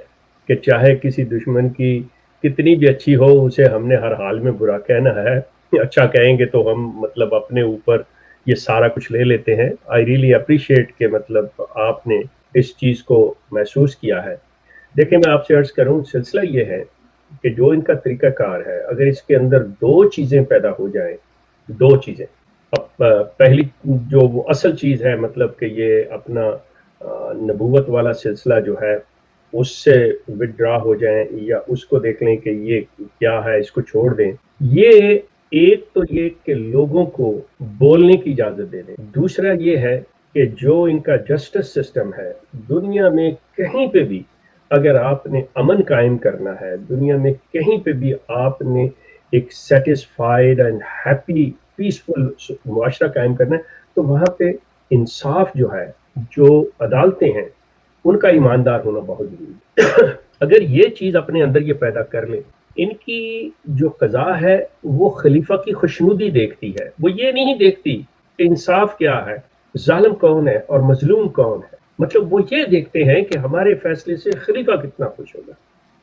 کہ چاہے کسی دشمن کی کتنی بھی اچھی ہو اسے ہم نے ہر حال میں برا کہنا ہے، اچھا کہیں گے تو ہم مطلب اپنے اوپر یہ سارا کچھ لے لیتے ہیں. آئی ریئلی اپریشیٹ کہ مطلب آپ نے اس چیز کو محسوس کیا ہے. دیکھیں میں آپ سے عرض کروں، سلسلہ یہ ہے کہ جو ان کا طریقہ کار ہے، اگر اس کے اندر 2 چیزیں پیدا ہو جائیں، 2 چیزیں، اب پہلی جو وہ اصل چیز ہے مطلب کہ یہ اپنا نبوت والا سلسلہ جو ہے اس سے وڈرا ہو جائیں یا اس کو دیکھ لیں کہ یہ کیا ہے، اس کو چھوڑ دیں. یہ ایک تو یہ کہ لوگوں کو بولنے کی اجازت دے دیں. دوسرا یہ ہے کہ جو ان کا جسٹس سسٹم ہے، دنیا میں کہیں پہ بھی اگر آپ نے امن قائم کرنا ہے، دنیا میں کہیں پہ بھی آپ نے ایک سیٹسفائیڈ اینڈ ہیپی پیسفل معاشرہ قائم کرنا ہے، تو وہاں پہ انصاف جو ہے، جو عدالتیں ہیں، ان کا ایماندار ہونا بہت ضروری ہے. اگر یہ چیز اپنے اندر یہ پیدا کر لیں، ان کی جو قضا ہے وہ خلیفہ کی خوشنودی دیکھتی ہے، وہ یہ نہیں دیکھتی کہ انصاف کیا ہے، ظالم کون ہے اور مظلوم کون ہے. مطلب وہ یہ دیکھتے ہیں کہ ہمارے فیصلے سے خلیفہ کتنا خوش ہوگا.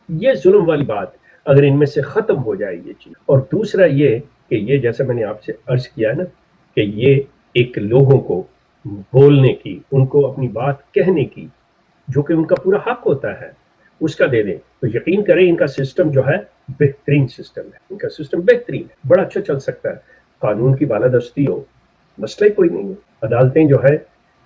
یہ ظلم والی بات اگر ان میں سے ختم ہو جائے یہ چیز. اور دوسرا یہ کہ یہ جیسا میں نے آپ سے عرض کیا نا کہ یہ ایک لوگوں کو بولنے کی، ان کو اپنی بات کہنے کی، جو کہ ان کا پورا حق ہوتا ہے، اس کا دے دیں، تو یقین کریں ان کا سسٹم جو ہے بہترین سسٹم ہے. ان کا سسٹم بہترین ہے، بڑا اچھا چل سکتا ہے. قانون کی بالادستی ہو، مسئلہ کوئی نہیں ہے، عدالتیں جو ہے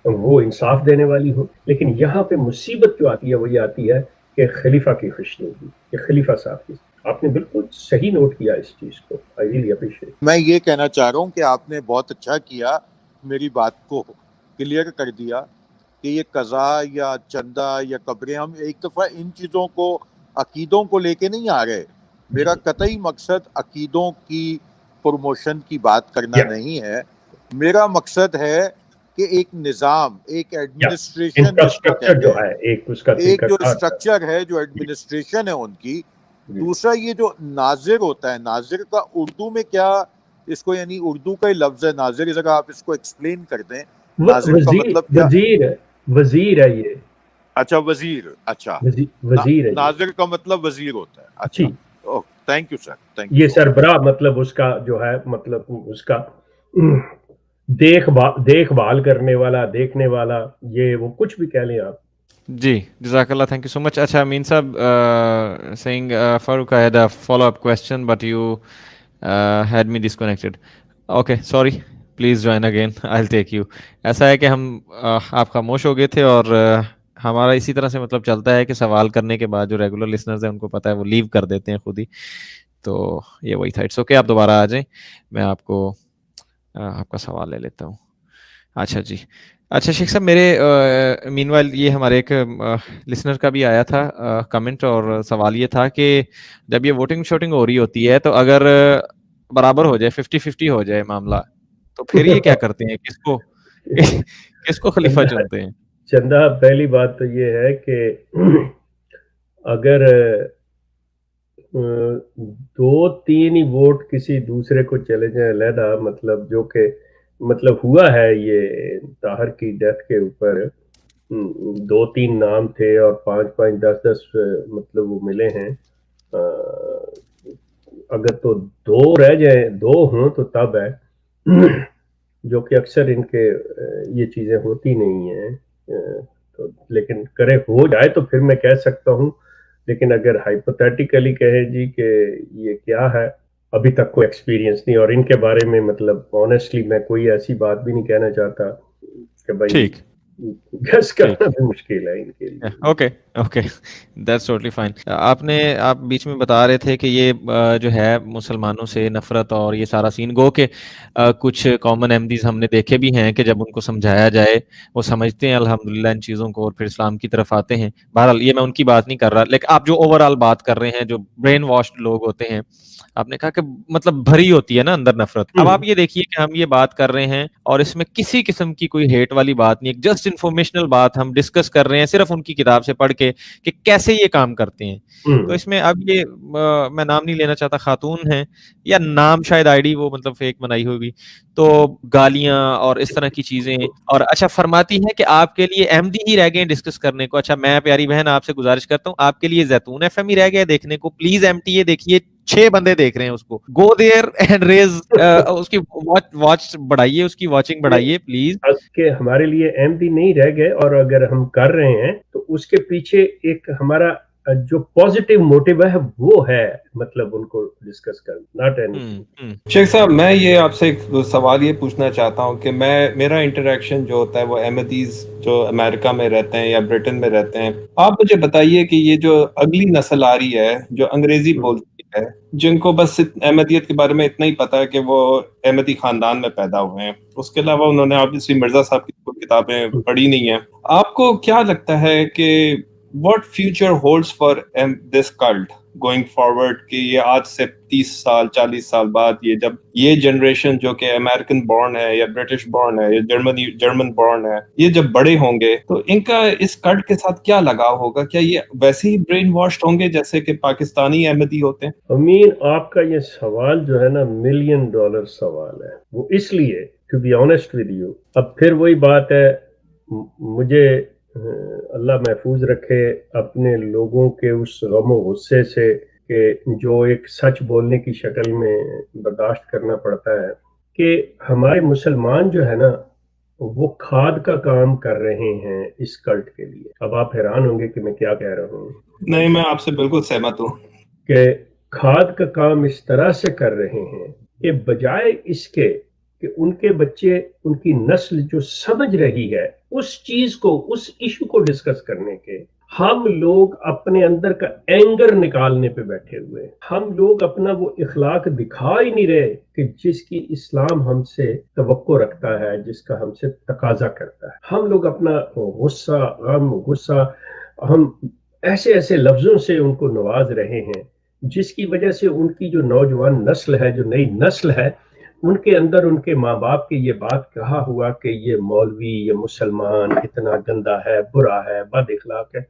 وہ انصاف دینے والی ہو. لیکن یہاں پہ مصیبت جو آتی ہے وہ یہ آتی ہے کہ خلیفہ کی خوشنودی، کہ خلیفہ صاحب کی. آپ نے بالکل صحیح نوٹ کیا اس چیز کو. I really appreciate. میں یہ کہنا چاہ رہا ہوں کہ آپ نے بہت اچھا کیا، میری بات کو کلیئر کر دیا کہ یہ قضا یا چندہ یا قبریں، ہم ایک دفعہ ان چیزوں کو عقیدوں کو لے کے نہیں آ رہے. میرا قطعی مقصد عقیدوں کی پروموشن کی بات کرنا نہیں ہے. میرا مقصد ہے کہ ایک نظام، ایک ایڈمنسٹریشن انفراسٹرکچر جو ہے، ایک اس کا ایک جو اسٹرکچر ہے، جو ایڈمنسٹریشن ہے ان کی. دوسرا یہ جو ناظر ہوتا ہے، ناظر کا اردو میں کیا اس کو، یعنی اردو کا ہی لفظ ہے ناظر، ذرا آپ اس کو ایکسپلین کر دیں. ناظر کا مطلب کیا؟ وزیر ہے یہ. اچھا وزیر، اچھا وزیر ہے. ناظر کا مطلب وزیر ہوتا ہے. اچھا thank you sir, thank you. یہ سربراہ مطلب اس کا جو ہے، مطلب اس کا دیکھ بھال کرنے والا، دیکھنے والا، یہ وہ کچھ بھی کہہ لیں آپ. جی جزاک اللہ، تھینک یو سو مچ. اچھا امین صاحب seeing Farooq I had a follow up question but you had me disconnected. Okay, sorry, please join again, I'll take you. ایسا ہے کہ ہم آپ خاموش ہو گئے تھے اور ہمارا اسی طرح سے مطلب چلتا ہے کہ سوال کرنے کے بعد جو ریگولر لسنرز ہیں ان کو پتہ ہے وہ لیو کر دیتے ہیں خود ہی. تو یہ وہی تھا. اٹس اوکے، آپ دوبارہ آ جائیں، میں آپ کو آپ کا سوال لے لیتا ہوں. اچھا جی، اچھا شیخ صاحب، میرے مین وائل یہ ہمارے ایک لسنر کا بھی آیا تھا کمنٹ، اور سوال یہ تھا کہ جب یہ ووٹنگ شوٹنگ ہو رہی ہوتی ہے تو اگر برابر ہو جائے، 50-50 ہو جائے معاملہ، تو پھر یہ کیا کرتے ہیں؟ کس کو خلیفہ چنتے ہیں؟ چندہ پہلی بات تو یہ ہے کہ اگر 2-3 ہی ووٹ کسی دوسرے کو چلے جائیں علیحدہ، مطلب جو کہ مطلب ہوا ہے یہ طاہر کی ڈیتھ کے اوپر 2-3 نام تھے اور 5-5 10-10 مطلب وہ ملے ہیں. اگر تو 2 رہ جائیں، 2 ہوں تو تب ہے، جو کہ اکثر ان کے یہ چیزیں ہوتی نہیں ہیں. تو لیکن کرے ہو جائے تو پھر میں کہہ سکتا ہوں. لیکن اگر ہائپوتھیٹیکلی کہے جی کہ یہ کیا ہے، ابھی تک کوئی ایکسپیرینس نہیں، اور ان کے بارے میں مطلب آنیسٹلی میں کوئی ایسی بات بھی نہیں کہنا چاہتا کہ بھائی گیس کرنا بھی مشکل ہے ان کے لیے. Okay that's totally fine. آپ بیچ میں بتا رہے تھے کہ یہ جو ہے مسلمانوں سے نفرت اور یہ سارا سین، گو کہ کچھ کامن احمدیز ہم نے دیکھے بھی ہیں کہ جب ان کو سمجھایا جائے وہ سمجھتے ہیں الحمدللہ ان چیزوں کو اور پھر اسلام کی طرف آتے ہیں. بہرحال یہ میں ان کی بات نہیں کر رہا، لیکن آپ جو اوور آل بات کر رہے ہیں، جو برین واشڈ لوگ ہوتے ہیں، آپ نے کہا کہ مطلب بھری ہوتی ہے نا اندر نفرت. اب آپ یہ دیکھیے کہ ہم یہ بات کر رہے ہیں اور اس میں کسی قسم کی کوئی ہیٹ والی بات نہیں، جسٹ انفارمیشنل بات ہم ڈسکس کر رہے ہیں صرف ان کی کتاب سے پڑھ کے کہ کیسے یہ کام کرتے ہیں. تو اس میں اب یہ میں نام نہیں لینا چاہتا، خاتون ہیں یا نام شاید آئی ڈی وہ مطلب فیک بنائی ہوگی، تو گالیاں اور اس طرح کی چیزیں. اور اچھا فرماتی ہے کہ آپ کے لیے احمدی ہی رہ گئے ڈسکس کرنے کو. اچھا میں پیاری بہن آپ سے گزارش کرتا ہوں، آپ کے لیے زیتون ایف ایم ہی رہ گیا دیکھنے کو. پلیز MTA دیکھیے، 6 بندے دیکھ رہے ہیں اس کو. گو دیئر اینڈ ریز اس کی واچ بڑھائیے، اس کی واچنگ بڑھائیے پلیز. کہ ہمارے لیے احمدی نہیں رہ گئے، اور اگر ہم کر رہے ہیں تو اس کے پیچھے ایک ہمارا جو پازیٹیو موٹیو ہے وہ ہے، مطلب ان کو ڈسکس کرنا، ناٹ اینی. شیخ صاحب میں یہ آپ سے ایک سوال یہ پوچھنا چاہتا ہوں کہ میرا انٹریکشن جو ہوتا ہے وہ احمدیز جو امریکہ میں رہتے ہیں یا برٹن میں رہتے ہیں، آپ مجھے بتائیے کہ یہ جو اگلی نسل آ رہی ہے جو انگریزی بولتی ہے، جن کو بس احمدیت کے بارے میں اتنا ہی پتا ہے کہ وہ احمدی خاندان میں پیدا ہوئے ہیں، اس کے علاوہ انہوں نے آبویسلی مرزا صاحب کی کتابیں پڑھی نہیں ہیں، آپ کو کیا لگتا ہے کہ what future holds for this cult going forward کہ یہ آج سے 30 سال 40 سال بعد یہ جب یہ جنریشن جو کہ امریکن بورن ہے یا برٹش بورن ہے یا جرمن بورن ہے، یہ جب بڑے ہوں گے تو ان کا اس کلٹ کے ساتھ کیا لگاؤ ہوگا؟ کیا یہ ویسے ہی برین واشڈ ہوں گے جیسے کہ پاکستانی احمدی ہوتے ہیں؟ امین آپ کا یہ سوال جو ہے نا $1 ملین سوال ہے. وہ اس لیے to be honest with you، اب پھر وہی بات ہے، مجھے اللہ محفوظ رکھے اپنے لوگوں کے اس غم و غصے سے کہ جو ایک سچ بولنے کی شکل میں برداشت کرنا پڑتا ہے، کہ ہمارے مسلمان جو ہے نا وہ کھاد کا کام کر رہے ہیں اس کلٹ کے لیے. اب آپ حیران ہوں گے کہ میں کیا کہہ رہا ہوں. نہیں میں آپ سے بالکل سہمت ہوں کہ کھاد کا کام اس طرح سے کر رہے ہیں کہ بجائے اس کے کہ ان کے بچے، ان کی نسل جو سمجھ رہی ہے اس چیز کو، اس ایشو کو ڈسکس کرنے کے، ہم لوگ اپنے اندر کا اینگر نکالنے پہ بیٹھے ہوئے. ہم لوگ اپنا وہ اخلاق دکھا ہی نہیں رہے کہ جس کی اسلام ہم سے توقع رکھتا ہے، جس کا ہم سے تقاضا کرتا ہے. ہم لوگ اپنا غصہ ہم ایسے لفظوں سے ان کو نواز رہے ہیں جس کی وجہ سے ان کی جو نوجوان نسل ہے، جو نئی نسل ہے، ان کے اندر ان کے ماں باپ کے یہ بات کہا ہوا کہ یہ مولوی، یہ مسلمان اتنا گندا ہے، برا ہے، بد اخلاق ہے،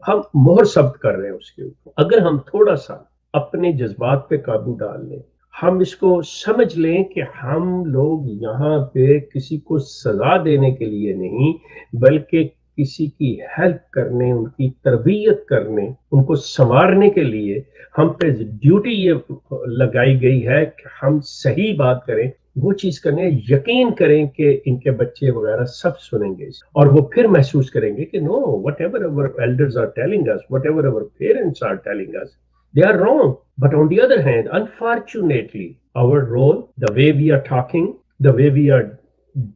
ہم مہر ثبت کر رہے ہیں اس کے اوپر۔ اگر ہم تھوڑا سا اپنے جذبات پہ قابو ڈال لیں، ہم اس کو سمجھ لیں کہ ہم لوگ یہاں پہ کسی کو سزا دینے کے لیے نہیں، بلکہ کسی کی ہیلپ کرنے، ان کی تربیت کرنے، ان کو سنوارنے کے لیے ہم پہ ڈیوٹی یہ لگائی گئی ہے کہ ہم صحیح بات کریں، وہ چیز کرنے، یقین کریں کہ ان کے بچے وغیرہ سب سنیں گے اور وہ پھر محسوس کریں گے کہ no, whatever our elders are telling us, whatever our parents are telling us, they are wrong. But on the other hand, unfortunately, our role, the way we are talking, the way we are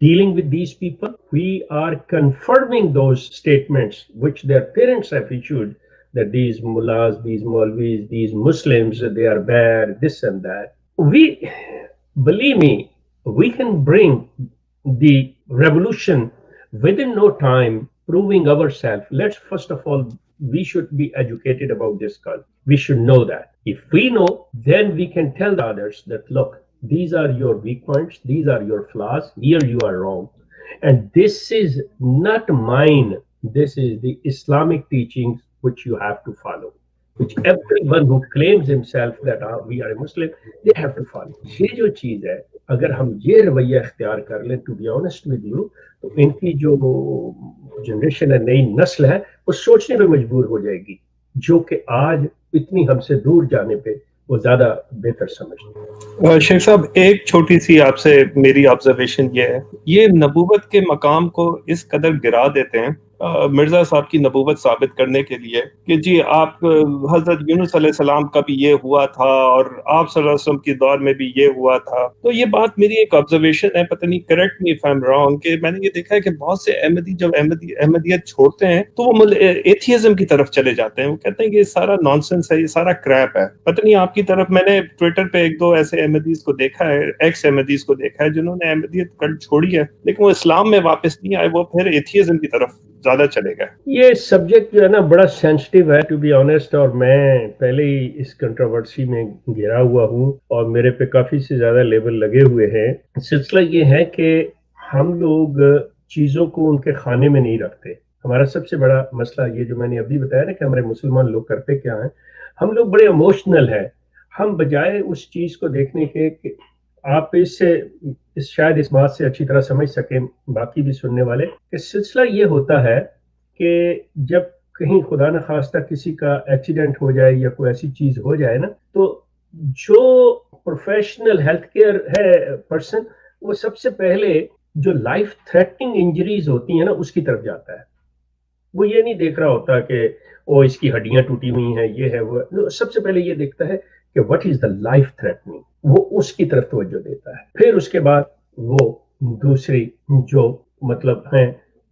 dealing with these people, we are confirming those statements which their parents have issued, that these mullahs, these maulvis, these Muslims, they are bad, this and that. Believe me, we can bring the revolution within no time, proving ourselves. Let's first of all, we should be educated about this cult. We should know that. If we know, then we can tell the others that, look, these are your weak points, these are your flaws, here you are wrong. And this is not mine, this is the Islamic teachings which you have to follow, which everyone who claims himself that we are a Muslim, they have to follow. یہ جو چیز ہے، اگر ہم یہ رویہ اختیار کر لیں، to be honest with you، تو ان کی جو جنریشن ہے، نئی نسل ہے، وہ سوچنے پہ مجبور ہو جائے گی، جو کہ آج اتنی ہم سے دور جانے پہ وہ زیادہ بہتر سمجھتے ہیں۔ شیخ صاحب، ایک چھوٹی سی آپ سے میری آبزرویشن یہ ہے، یہ نبوت کے مقام کو اس قدر گرا دیتے ہیں مرزا صاحب کی نبوت ثابت کرنے کے لیے کہ جی آپ حضرت یونس علیہ السلام کا بھی یہ ہوا تھا اور آپ صلی اللہ علیہ وسلم کے دور میں بھی یہ ہوا تھا۔ تو یہ بات میری ایک آبزرویشن ہے، پتہ نہیں correct me if I am wrong, کہ میں نے یہ دیکھا ہے کہ بہت سے احمدی جب احمدیت چھوڑتے ہیں تو وہ ایتھیزم کی طرف چلے جاتے ہیں، وہ کہتے ہیں کہ یہ سارا نانسنس ہے، یہ سارا کریپ ہے۔ پتہ نہیں آپ کی طرف میں نے ٹویٹر پہ ایک دو ایسے احمدیز کو دیکھا ہے، ایکس احمدیز کو دیکھا ہے جنہوں نے احمدیت کل چھوڑی ہے لیکن وہ اسلام میں واپس نہیں آئے، وہ پھر ایتھیزم کی طرف زیادہ چلے گئے۔ یہ سبجیکٹ جو ہے نا بڑا سینسٹیو ہے ٹو بی آنیسٹ، اور میں پہلے ہی اس کنٹروورسی میں گھرا ہوا ہوں اور میرے پہ کافی سے زیادہ لیبل لگے ہوئے ہیں۔ سلسلہ یہ ہے کہ ہم لوگ چیزوں کو ان کے خانے میں نہیں رکھتے۔ ہمارا سب سے بڑا مسئلہ یہ جو میں نے ابھی بتایا نا کہ ہمارے مسلمان لوگ کرتے کیا ہیں، ہم لوگ بڑے ایموشنل ہیں۔ ہم بجائے اس چیز کو دیکھنے کے کہ آپ شاید اس بات سے اچھی طرح سمجھ سکیں باقی بھی سننے والے، کہ سلسلہ یہ ہوتا ہے کہ جب کہیں خدا نخواستہ کسی کا ایکسیڈنٹ ہو جائے یا کوئی ایسی چیز ہو جائے نا، تو جو پروفیشنل ہیلتھ کیئر ہے پرسن، وہ سب سے پہلے جو لائف تھریٹنگ انجریز ہوتی ہیں نا اس کی طرف جاتا ہے۔ وہ یہ نہیں دیکھ رہا ہوتا کہ او اس کی ہڈیاں ٹوٹی ہوئی ہیں، یہ ہے وہ، سب سے پہلے یہ دیکھتا ہے کہ what is the life threatening, وہ اس کی طرف توجہ دیتا ہے۔ پھر اس کے بعد وہ دوسری جو مطلب ہیں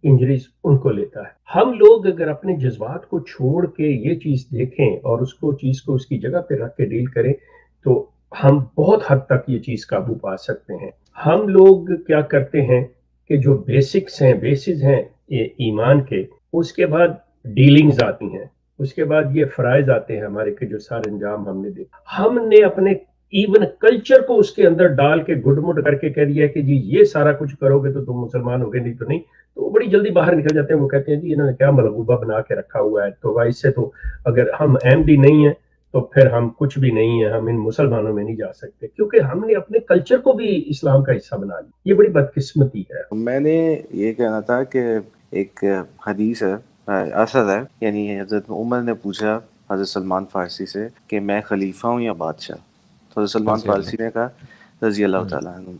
انجریز ان کو لیتا ہے۔ ہم لوگ اگر اپنے جذبات کو چھوڑ کے یہ چیز دیکھیں اور چیز کو اس کی جگہ پہ رکھ کے ڈیل کریں تو ہم بہت حد تک یہ چیز قابو پا سکتے ہیں۔ ہم لوگ کیا کرتے ہیں کہ جو بیسکس ہیں، بیسز ہیں ایمان کے، اس کے بعد ڈیلنگز آتی ہیں، اس کے بعد یہ فرائض آتے ہیں ہمارے کے جو سارے انجام ہم نے دیکھا۔ ہم نے اپنے ایون کلچر کو اس کے اندر ڈال کے گڈ مڈ کر کے کہہ دیا کہ جی یہ سارا کچھ کرو گے تو تم مسلمان ہوگے، نہیں تو نہیں۔ تو وہ بڑی جلدی باہر نکل جاتے ہیں، وہ کہتے ہیں جی انہوں نے کیا ملغوبہ بنا کے رکھا ہوا ہے، تو اس سے تو اگر ہم احمدی نہیں ہیں تو پھر ہم کچھ بھی نہیں ہیں، ہم ان مسلمانوں میں نہیں جا سکتے، کیونکہ ہم نے اپنے کلچر کو بھی اسلام کا حصہ بنا لیا۔ یہ بڑی بدقسمتی ہے۔ میں نے یہ کہنا تھا کہ ایک حدیث ہے، اثر ہے، یعنی حضرت عمر نے پوچھا حضرت سلمان فارسی سے کہ میں خلیفہ ہوں یا بادشاہ، تو حضرت سلمان فارسی نے کہا رضی اللہ تعالیٰ عنہ،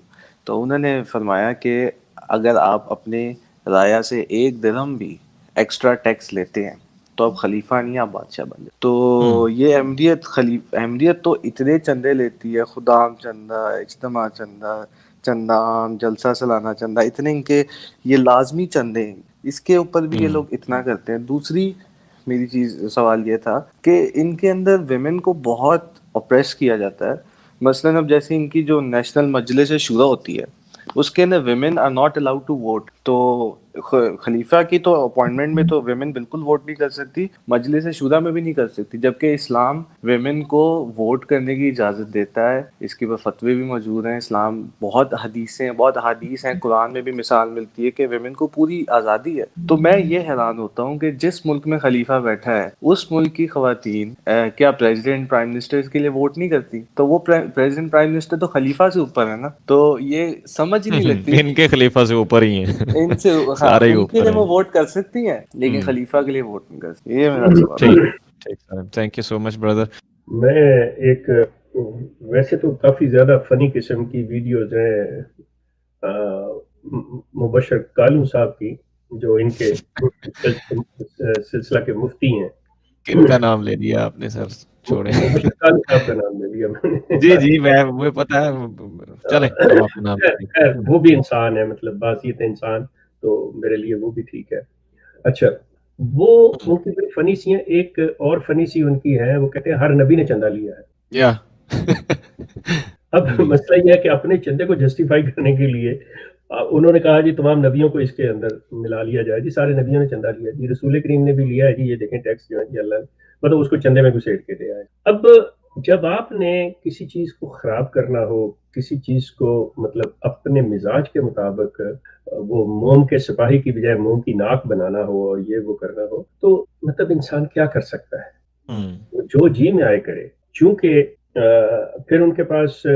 تو انہوں نے فرمایا کہ اگر آپ اپنے رایا سے 1 درہم بھی ایکسٹرا ٹیکس لیتے ہیں تو اب خلیفہ نہیں، آپ بادشاہ بن جائے۔ تو یہ احمدیت تو اتنے چندے لیتی ہے، خدام چندہ، اجتماع چندہ، چندہ عام، جلسہ سالانہ چندہ، اتنے ان کے یہ لازمی چندے ہیں، اس کے اوپر بھی یہ لوگ اتنا کرتے ہیں۔ دوسری میری سوال یہ تھا کہ ان کے اندر ویمن کو بہت اپریس کیا جاتا ہے، مثلاً اب جیسے ان کی جو نیشنل مجلس شورا ہوتی ہے اس کے اندر women are not allowed to vote, تو خلیفہ کی تو اپوائنٹمنٹ میں تو ویمن بالکل ووٹ نہیں کر سکتی، مجلس شورا میں بھی نہیں کر سکتی، جبکہ اسلام ویمن کو ووٹ کرنے کی اجازت دیتا ہے. اس کے اوپر فتوے بھی موجود ہیں. اسلام بہت حدیث ہیں، قرآن میں بھی مثال ملتی ہے کہ ویمن کو پوری آزادی ہے. تو میں یہ حیران ہوتا ہوں کہ جس ملک میں خلیفہ بیٹھا ہے اس ملک کی خواتین کیا پریزیڈنٹ پرائم منسٹر کے لیے ووٹ نہیں کرتی؟ تو وہ پریزیڈنٹ پرائم منسٹر تو خلیفہ سے اوپر ہے نا. تو یہ سمجھ ہی نہیں لگتی. ان کے خلیفہ سے اوپر ہی ہیں ان سے سارے ہی ان کے اوپر لیے ہیں. وہ ووٹ کر سکتی ہیں لیکن خلیفہ کے لیے ووٹ نہیں کر سکتی. یہ میرا سوال ہے. ٹھیک، thank you so much brother. میں ایک ویسے تو کافی زیادہ فنی قسم کی ویڈیوز ہیں مبشر کالو صاحب کی، جو ان کے سلسلہ کے مفتی ہیں. کن کا نام لے لیا آپ نے سر؟ چھوڑے. مبشر کالو صاحب کا نام لے لیا میں نے. جی مجھے پتا ہے. چلیں آپ کا نام. خیر وہ بھی انسان ہے، مطلب باسیت انسان، تو میرے لیے وہ بھی ٹھیک ہے. اچھا، وہ ان کی بڑی فنی سی ہیں. ایک اور فنی سی ان کی ہے، وہ کہتے ہیں ہر نبی نے چندہ لیا ہے. یا اب مسئلہ یہ ہے کہ اپنے چندے کو جسٹیفائی کرنے کے لیے انہوں نے کہا جی تمام نبیوں کو اس کے اندر ملا لیا جائے. جی سارے نبیوں نے چندہ لیا جی، رسول کریم نے بھی لیا ہے جی، یہ دیکھیں ٹیکس جو ہے جی اللہ نے مطلب اس کو چندے میں گھسیٹ کے دیا ہے. اب جب آپ نے کسی چیز کو خراب کرنا ہو، کسی چیز کو مطلب اپنے مزاج کے مطابق وہ موم کے سپاہی کی بجائے موم کی ناک بنانا ہو اور یہ وہ کرنا ہو، تو مطلب انسان کیا کر سکتا ہے؟ جو جی میں آئے کرے. چونکہ پھر ان کے پاس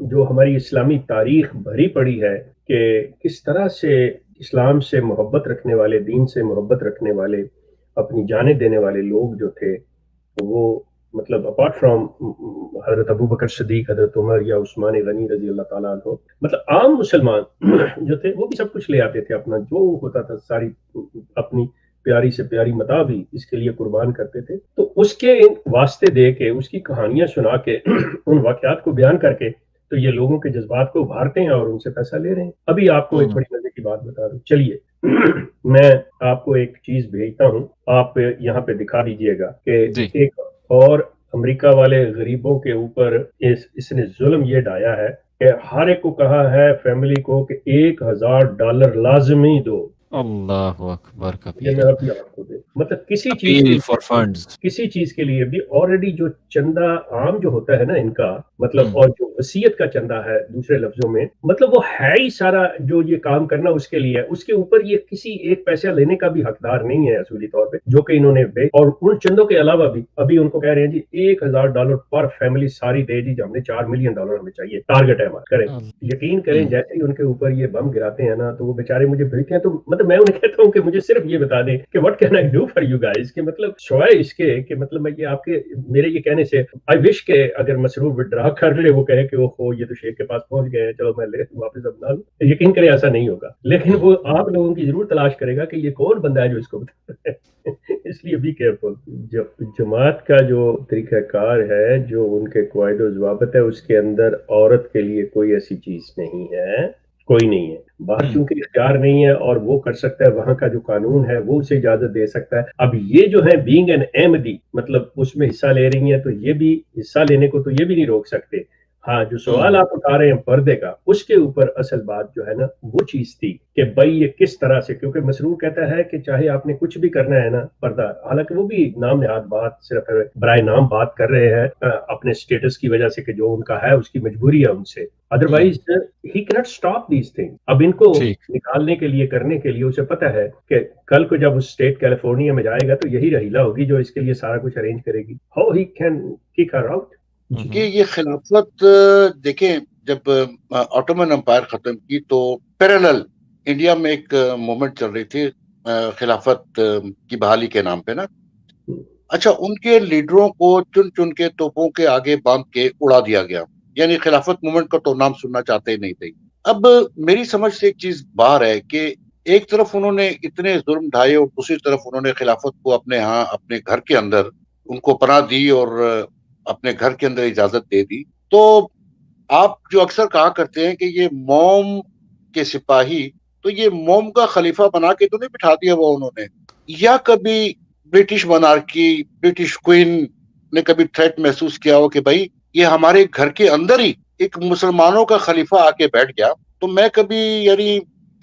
جو ہماری اسلامی تاریخ بھری پڑی ہے کہ کس طرح سے اسلام سے محبت رکھنے والے، دین سے محبت رکھنے والے، اپنی جانیں دینے والے لوگ جو تھے، وہ مطلب اپارٹ فرام حضرت ابو بکر صدیق، حضرت عمر یا عثمان غنی رضی اللہ تعالیٰ عنہ، مطلب عام مسلمان جو تھے وہ بھی سب کچھ لے آتے تھے، اپنا جو ہوتا تھا ساری اپنی پیاری سے پیاری متاع بھی اس کے لیے قربان کرتے تھے. تو اس کے واسطے دے کے، اس کی کہانیاں سنا کے، ان واقعات کو بیان کر کے تو یہ لوگوں کے جذبات کو ابھارتے ہیں اور ان سے پیسہ لے رہے ہیں. ابھی آپ کو ایک بڑی مزے کی بات بتا دوں، چلیے میں آپ کو ایک چیز بھیجتا ہوں، آپ یہاں پہ دکھا دیجئے گا کہ ایک اور امریکہ والے غریبوں کے اوپر اس نے ظلم یہ ڈھایا ہے کہ ہر ایک کو کہا ہے فیملی کو کہ $1000 لازمی دو. اللہ اکبر یہ میرا بھی آپ کو دے، مطلب کسی چیز کے لیے بھی آلریڈی جو چندہ عام جو ہوتا ہے نا ان کا، مطلب اور جو وصیت کا چندہ ہے دوسرے لفظوں میں، مطلب وہ ہے ہی سارا جو یہ کام کرنا اس کے لیے ہے. اس کے اوپر یہ کسی ایک پیسہ لینے کا بھی حقدار نہیں ہے اصولی طور پہ، جو کہ انہوں نے اور ان چندوں کے علاوہ بھی ابھی ان کو کہہ رہے ہیں جی $1000 پر فیملی ساری دے دی، ہم نے $4 ملین ہمیں چاہیے، ٹارگٹ ہے ہمارا. کریں یقین کریں جیسے ہی ان کے اوپر یہ بم گراتے ہیں نا تو وہ بیچارے مجھے بھیجتے ہیں. تو مطلب میں انہیں کہتا ہوں کہ مجھے صرف یہ بتا دیں کہ what can I do for you guys، کہ مطلب سوائے اس کے کہ مطلب میں یہ آپ کے میرے یہ کہنے سے I wish کہ اگر مسرور وڈرا کر لے، وہ کہے کہ اوہو یہ تو شیخ کے پاس پہنچ گئے ہیں، چلو میں لے واپس اپنا لوں. یقین کریں ایسا نہیں ہوگا، لیکن وہ آپ لوگوں کی ضرور تلاش کرے گا کہ یہ کون بندہ ہے جو اس کو بتا ہے. اس لیے بھی کیئرفل. جماعت کا جو طریقہ کار ہے، جو ان کے قواعد و ضوابط ہے، اس کے اندر عورت کے لیے کوئی ایسی چیز نہیں ہے، کوئی نہیں ہے. بات چونکہ اختیار نہیں ہے اور وہ کر سکتا ہے، وہاں کا جو قانون ہے وہ اسے اجازت دے سکتا ہے. اب یہ جو ہے بینگ این احمدی، مطلب اس میں حصہ لے رہی ہیں، تو یہ بھی حصہ لینے کو تو یہ بھی نہیں روک سکتے. ہاں جو سوال آپ اٹھا رہے ہیں پردے کا، اس کے اوپر اصل بات جو ہے نا وہ چیز تھی کہ بھائی یہ کس طرح سے، کیونکہ مسرور کہتا ہے کہ چاہے آپ نے کچھ بھی کرنا ہے نا پردہ، حالانکہ وہ بھی نام نہاد بات صرف برائے نام بات کر رہے ہیں اپنے سٹیٹس کی وجہ سے کہ جو ان کا ہے اس کی مجبوری ہے ان سے. Otherwise he can't stop these thing. اب ان کو نکالنے کے لیے، کرنے کے لیے اسے پتا ہے کہ کل کو جب اس اسٹیٹ کیلیفورنیا میں جائے گا تو یہی رحیلہ ہوگی جو اس کے لیے سارا کچھ ارینج کرے گی. How he can kick her out. کہ یہ خلافت دیکھیں، جب آٹومن امپائر ختم کی تو پیرالل انڈیا میں ایک موومنٹ چل رہی تھی خلافت کی بحالی کے نام پہ نا. اچھا، ان کے لیڈروں کو چن چن کے توپوں کے آگے باندھ کے اڑا دیا گیا، یعنی خلافت موومنٹ کا تو نام سننا چاہتے ہی نہیں تھے. اب میری سمجھ سے ایک چیز باہر ہے کہ ایک طرف انہوں نے اتنے ظلم ڈھائے اور دوسری طرف انہوں نے خلافت کو اپنے ہاں اپنے گھر کے اندر ان کو پناہ دی اور اپنے گھر کے اندر اجازت دے دی. تو آپ جو اکثر کہا کرتے ہیں کہ یہ موم کے سپاہی، تو یہ موم کا خلیفہ بنا کے تو نہیں بٹھا دیا وہ انہوں نے، یا کبھی برٹش monarchy، برٹش کوئین نے کبھی تھریٹ محسوس کیا ہو کہ بھائی یہ ہمارے گھر کے اندر ہی ایک مسلمانوں کا خلیفہ آ کے بیٹھ گیا، تو میں کبھی یعنی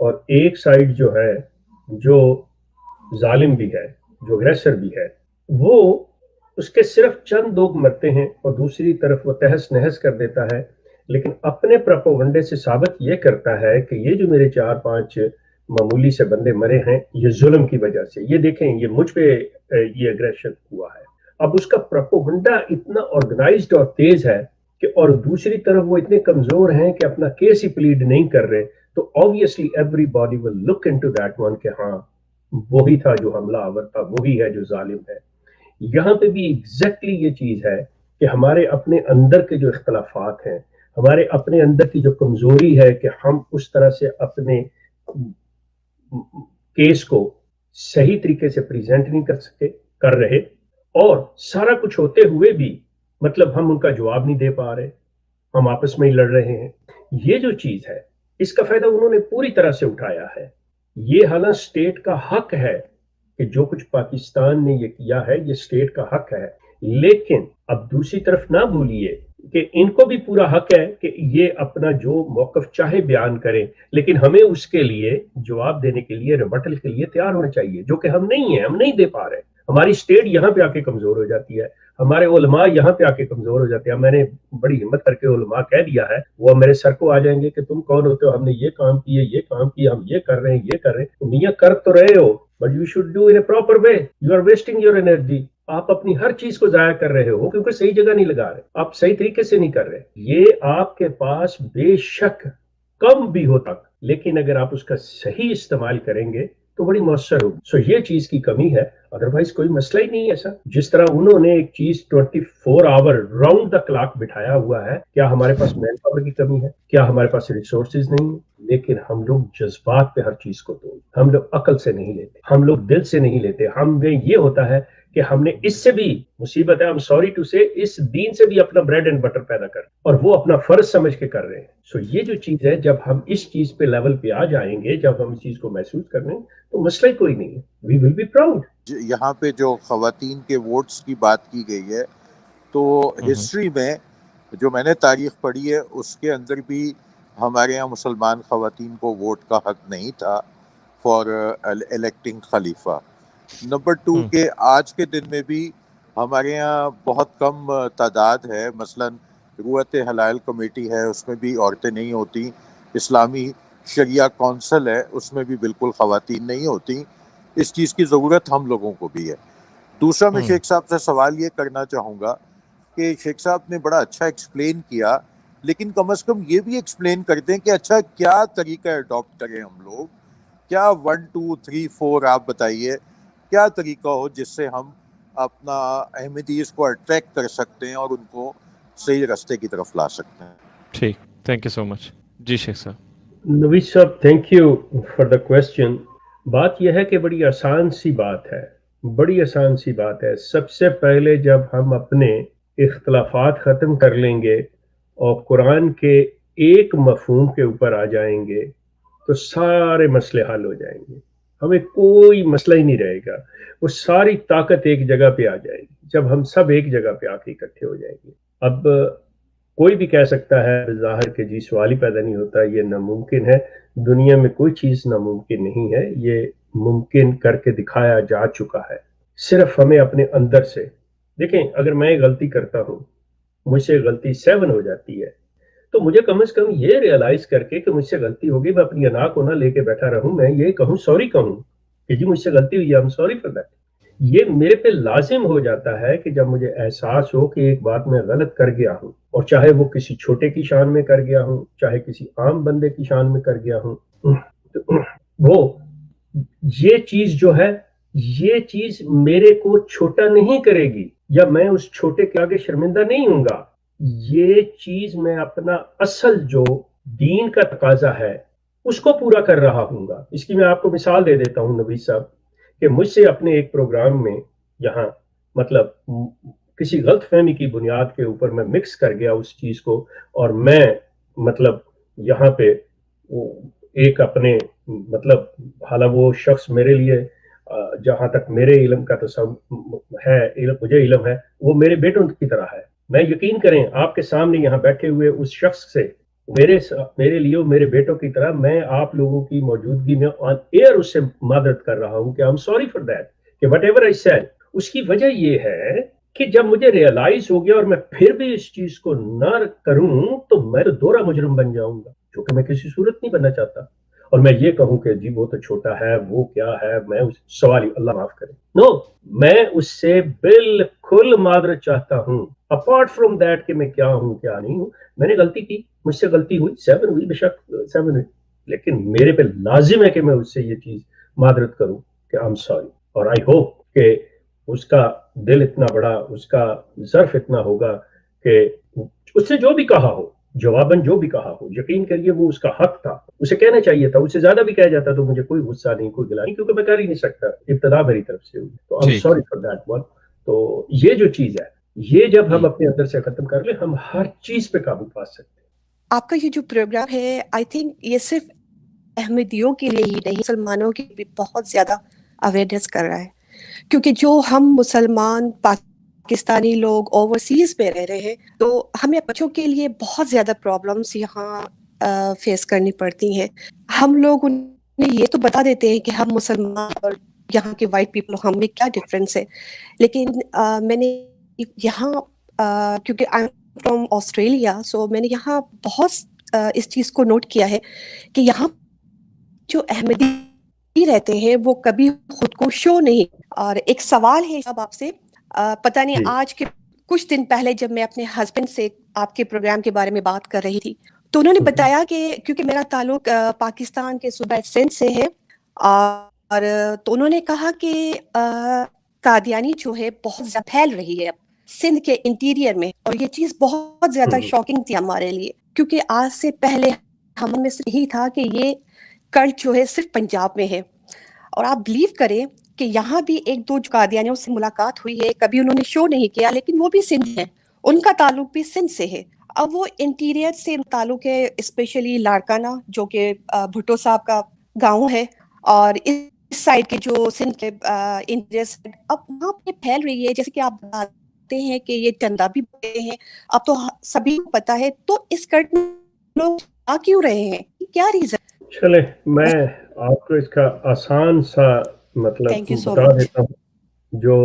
اور ایک سائڈ جو ہے جو ظالم بھی ہے, جو اگریسر بھی ہے, وہ اس کے صرف چند لوگ مرتے ہیں اور دوسری طرف وہ تہس نہس کر دیتا ہے, لیکن اپنے پروپیگنڈے سے ثابت یہ کرتا ہے کہ یہ جو میرے 4-5 معمولی سے بندے مرے ہیں یہ ظلم کی وجہ سے, یہ دیکھیں یہ مجھ پہ یہ اگریشن ہوا ہے. اب اس کا پروپیگنڈا اتنا آرگنائزڈ اور تیز ہے کہ, اور دوسری طرف وہ اتنے کمزور ہیں کہ اپنا کیس ہی پلیڈ نہیں کر رہے, تو obviously everybody will look into that one کہ ہاں وہی تھا جو حملہ آور تھا, وہی ہے جو ظالم ہے. یہاں پہ بھی ایگزیکٹلی یہ چیز ہے کہ ہمارے اپنے اندر کے جو اختلافات ہیں, ہمارے اپنے اندر کی جو کمزوری ہے کہ ہم اس طرح سے اپنے کیس کو صحیح طریقے سے پریزنٹ نہیں کر رہے, اور سارا کچھ ہوتے ہوئے بھی مطلب ہم ان کا جواب نہیں دے پا رہے, ہم آپس میں ہی لڑ رہے ہیں. یہ جو چیز ہے اس کا فائدہ انہوں نے پوری طرح سے اٹھایا ہے. یہ حالانکہ اسٹیٹ کا حق ہے کہ جو کچھ پاکستان نے یہ کیا ہے یہ اسٹیٹ کا حق ہے, لیکن اب دوسری طرف نہ بھولیے کہ ان کو بھی پورا حق ہے کہ یہ اپنا جو موقف چاہے بیان کریں, لیکن ہمیں اس کے لیے جواب دینے کے لیے, ریبٹل کے لیے تیار ہونا چاہیے, جو کہ ہم نہیں ہیں, ہم نہیں دے پا رہے. ہماری اسٹیٹ یہاں پہ آ کے کمزور ہو جاتی ہے, ہمارے علماء یہاں پہ آ کے کمزور ہو جاتے ہیں. میں نے بڑی ہمت کر کے علماء کہہ دیا ہے, وہ میرے سر کو آ جائیں گے کہ تم کون ہوتے ہو, ہم نے یہ کام کیے, یہ کام کیا, ہم یہ کر رہے ہیں, یہ کر رہے ہیں. میاں کر تو رہے ہو, but you should do in a proper way. You are wasting your energy. آپ اپنی ہر چیز کو ضائع کر رہے ہو کیونکہ صحیح جگہ نہیں لگا رہے, آپ صحیح طریقے سے نہیں کر رہے. یہ آپ کے پاس بے شک کم بھی ہو تک, لیکن اگر آپ اس کا صحیح استعمال کریں گے تو بڑی مؤثر ہوگی. سو یہ چیز کی کمی ہے, ادروائز کوئی مسئلہ ہی نہیں ہے ایسا. جس طرح انہوں نے ایک چیز 24 آور راؤنڈ دا کلاک بٹھایا ہوا ہے, کیا ہمارے پاس مین پاور کی کمی ہے, کیا ہمارے پاس ریسورسز نہیں ہے؟ لیکن ہم لوگ جذبات پہ ہر چیز کو توڑ, ہم لوگ عقل سے نہیں لیتے, ہم لوگ دل سے نہیں لیتے. ہم میں یہ ہوتا ہے کہ ہم نے اس سے بھی مصیبت ہے, I'm sorry to say, اس دین سے بھی اپنا بریڈ اینڈ بٹر پیدا کر, اور وہ اپنا فرض سمجھ کے کر رہے ہیں. سو یہ جو چیز ہے, جب ہم اس چیز پہ لیول پہ آ جائیں گے, جب ہم اس چیز کو محسوس کر لیں تو مسئلہ کوئی نہیں ہے. We will be proud. یہاں پہ جو خواتین کے ووٹس کی بات کی گئی ہے, تو ہسٹری میں جو میں نے تاریخ پڑھی ہے اس کے اندر بھی ہمارے یہاں مسلمان خواتین کو ووٹ کا حق نہیں تھا فار الیکٹنگ خلیفہ. نمبر 2 کہ آج کے دن میں بھی ہمارے یہاں بہت کم تعداد ہے. مثلا رویت حلال کمیٹی ہے, اس میں بھی عورتیں نہیں ہوتی. اسلامی شریعہ کونسل ہے, اس میں بھی بالکل خواتین نہیں ہوتی. اس چیز کی ضرورت ہم لوگوں کو بھی ہے. دوسرا میں شیخ صاحب سے سوال یہ کرنا چاہوں گا کہ شیخ صاحب نے بڑا اچھا ایکسپلین کیا, لیکن کم از کم یہ بھی ایکسپلین کر دیں کہ اچھا کیا طریقہ اڈاپٹ کریں ہم لوگ, کیا 1 2 3 4 آپ بتائیے کیا طریقہ ہو جس سے ہم اپنا احمدیز کو اٹریکٹ کر سکتے ہیں اور ان کو صحیح راستے کی طرف لا سکتے ہیں. ٹھیک, تھینک یو سو مچ. جی شیخ صاحب. نویز صاحب thank you for the question. بات یہ ہے کہ بڑی آسان سی بات ہے, بڑی آسان سی بات ہے. سب سے پہلے جب ہم اپنے اختلافات ختم کر لیں گے اور قرآن کے ایک مفہوم کے اوپر آ جائیں گے تو سارے مسئلے حل ہو جائیں گے, ہمیں کوئی مسئلہ ہی نہیں رہے گا. وہ ساری طاقت ایک جگہ پہ آ جائے گی جب ہم سب ایک جگہ پہ آ کے اکٹھے ہو جائیں گے. اب کوئی بھی کہہ سکتا ہے بظاہر کہ جی سوال ہی پیدا نہیں ہوتا, یہ ناممکن ہے. دنیا میں کوئی چیز ناممکن نہیں ہے, یہ ممکن کر کے دکھایا جا چکا ہے. صرف ہمیں اپنے اندر سے دیکھیں, اگر میں غلطی کرتا ہوں, مجھ سے غلطی 7 ہو جاتی ہے, تو مجھے کم از کم یہ ریئلائز کر کے کہ مجھ سے غلطی ہوگی, میں اپنی انا کو نہ لے کے بیٹھا رہوں, میں یہ کہوں سوری کہوں کہ جی مجھ سے غلطی ہوئی ہے, I'm sorry for that. یہ میرے پہ لازم ہو جاتا ہے کہ جب مجھے احساس ہو کہ ایک بات میں غلط کر گیا ہوں, اور چاہے وہ کسی چھوٹے کی شان میں کر گیا ہوں, چاہے کسی عام بندے کی شان میں کر گیا ہوں, وہ یہ چیز جو ہے, یہ چیز میرے کو چھوٹا نہیں کرے گی, یا میں اس چھوٹے کے آگے شرمندہ نہیں ہوں گا. یہ چیز میں اپنا اصل جو دین کا تقاضا ہے اس کو پورا کر رہا ہوں گا. اس کی میں آپ کو مثال دے دیتا ہوں نبی صاحب, کہ مجھ سے اپنے ایک پروگرام میں یہاں مطلب کسی غلط فہمی کی بنیاد کے اوپر میں مکس کر گیا اس چیز کو, اور میں مطلب یہاں پہ ایک اپنے مطلب حالانکہ وہ شخص میرے لیے جہاں تک میرے علم کا تصور ہے, مجھے علم ہے, وہ میرے بیٹوں کی طرح ہے. میں یقین کریں آپ کے سامنے یہاں بیٹھے ہوئے اس شخص سے میرے لیے میرے بیٹوں کی طرح میں آپ لوگوں کی موجودگی میں آن ایئر اس سے معذرت کر رہا ہوں کہ I am sorry for that کہ وٹ ایور آئی سیڈ. اس کی وجہ یہ ہے کہ جب مجھے ریئلائز ہو گیا اور میں پھر بھی اس چیز کو نہ کروں تو میں تو دوہرا مجرم بن جاؤں گا، جو کہ میں کسی صورت نہیں بننا چاہتا. اور میں یہ کہوں کہ جی وہ تو چھوٹا ہے، وہ کیا ہے، میں اس سوال ہی اللہ معاف کرے، نو، میں اس سے بالکل معذرت چاہتا ہوں. اپارٹ فرام دیٹ کہ میں کیا ہوں کیا نہیں ہوں، میں نے غلطی کی، مجھ سے غلطی ہوئی، 7 ہوئی، بے شک 7 ہوئی، لیکن میرے پہ لازم ہے کہ میں اس سے یہ چیز معذرت کروں کہ آئی ایم سوری. اور آئی ہوپ کہ اس کا دل اتنا بڑا، اس کا ظرف اتنا ہوگا کہ اس نے جو بھی کہا ہو، جواباً جو بھی کہا ہو، یقین کریے وہ اس کا حق تھا، اسے کہنا چاہیے تھا. اس سے زیادہ بھی کہہ جاتا تو مجھے کوئی غصہ نہیں، کوئی گلا نہیں، کیونکہ میں کر ہی نہیں سکتا، ابتدا میری طرف سے ہوئی. تو I am sorry for that one. تو یہ جو چیز ہے، یہ جب ہم اپنے اندر سے ختم کر لیں، ہم ہر چیز پہ قابو پا سکتے ہیں. آپ کا یہ جو پروگرام ہے، آئی تھنک یہ صرف احمدیوں کے لیے ہی نہیں، مسلمانوں کی بھی بہت زیادہ اویئرنیس کر رہا ہے، کیونکہ جو ہم مسلمان پاکستانی لوگ اوورسیز میں رہ رہے ہیں تو ہمیں بچوں کے لیے بہت زیادہ پرابلمس یہاں فیس کرنی پڑتی ہیں. ہم لوگ انہیں یہ تو بتا دیتے ہیں کہ ہم مسلمان اور یہاں کے وائٹ پیپل ہم میں کیا ڈفرینس ہے، لیکن میں نے یہاں کیونکہ آئی ایم فرام آسٹریلیا، سو میں نے یہاں بہت اس چیز کو نوٹ کیا ہے کہ یہاں جو احمدی رہتے ہیں وہ کبھی خود کو شو نہیں. اور ایک سوال ہے اب آپ سے، پتہ نہیں آج کے کچھ دن پہلے جب میں اپنے ہسبینڈ سے آپ کے پروگرام کے بارے میں بات کر رہی تھی تو انہوں نے بتایا کہ کیونکہ میرا تعلق پاکستان کے صوبہ سندھ سے ہے، اور تو انہوں نے کہا کہ قادیانی جو ہے بہت زیادہ پھیل رہی ہے اب سندھ کے انٹیریئر میں، اور یہ چیز بہت زیادہ شاکنگ تھی ہمارے لیے، کیونکہ آج سے پہلے ہم میں سے یہی تھا کہ یہ کلٹ جو ہے صرف پنجاب میں ہے. اور آپ بلیو کریں کہ یہاں بھی ایک دو قادیانیوں سے ملاقات ہوئی ہے، کبھی انہوں نے شو نہیں کیا، لیکن وہ بھی سندھ ہیں، ان کا تعلق بھی سندھ سے ہے. اب وہ انٹیریئر سے تعلق ہے، اسپیشلی لاڑکانہ جو کہ بھٹو صاحب کا گاؤں ہے، اور اس سائڈ کے جو سندھ کے انٹیریئر اب وہاں پہ پھیل رہی ہے. جیسے کہ آپ بتاتے ہیں کہ یہ چندہ بھی بڑے ہیں، اب تو سبھی کو پتا ہے، تو اس کٹ میں لوگ آ کیوں رہے ہیں، کیا ریزن؟ چلے میں آپ کو اس کا آسان سا مطلب بتا دیتا ہوں جو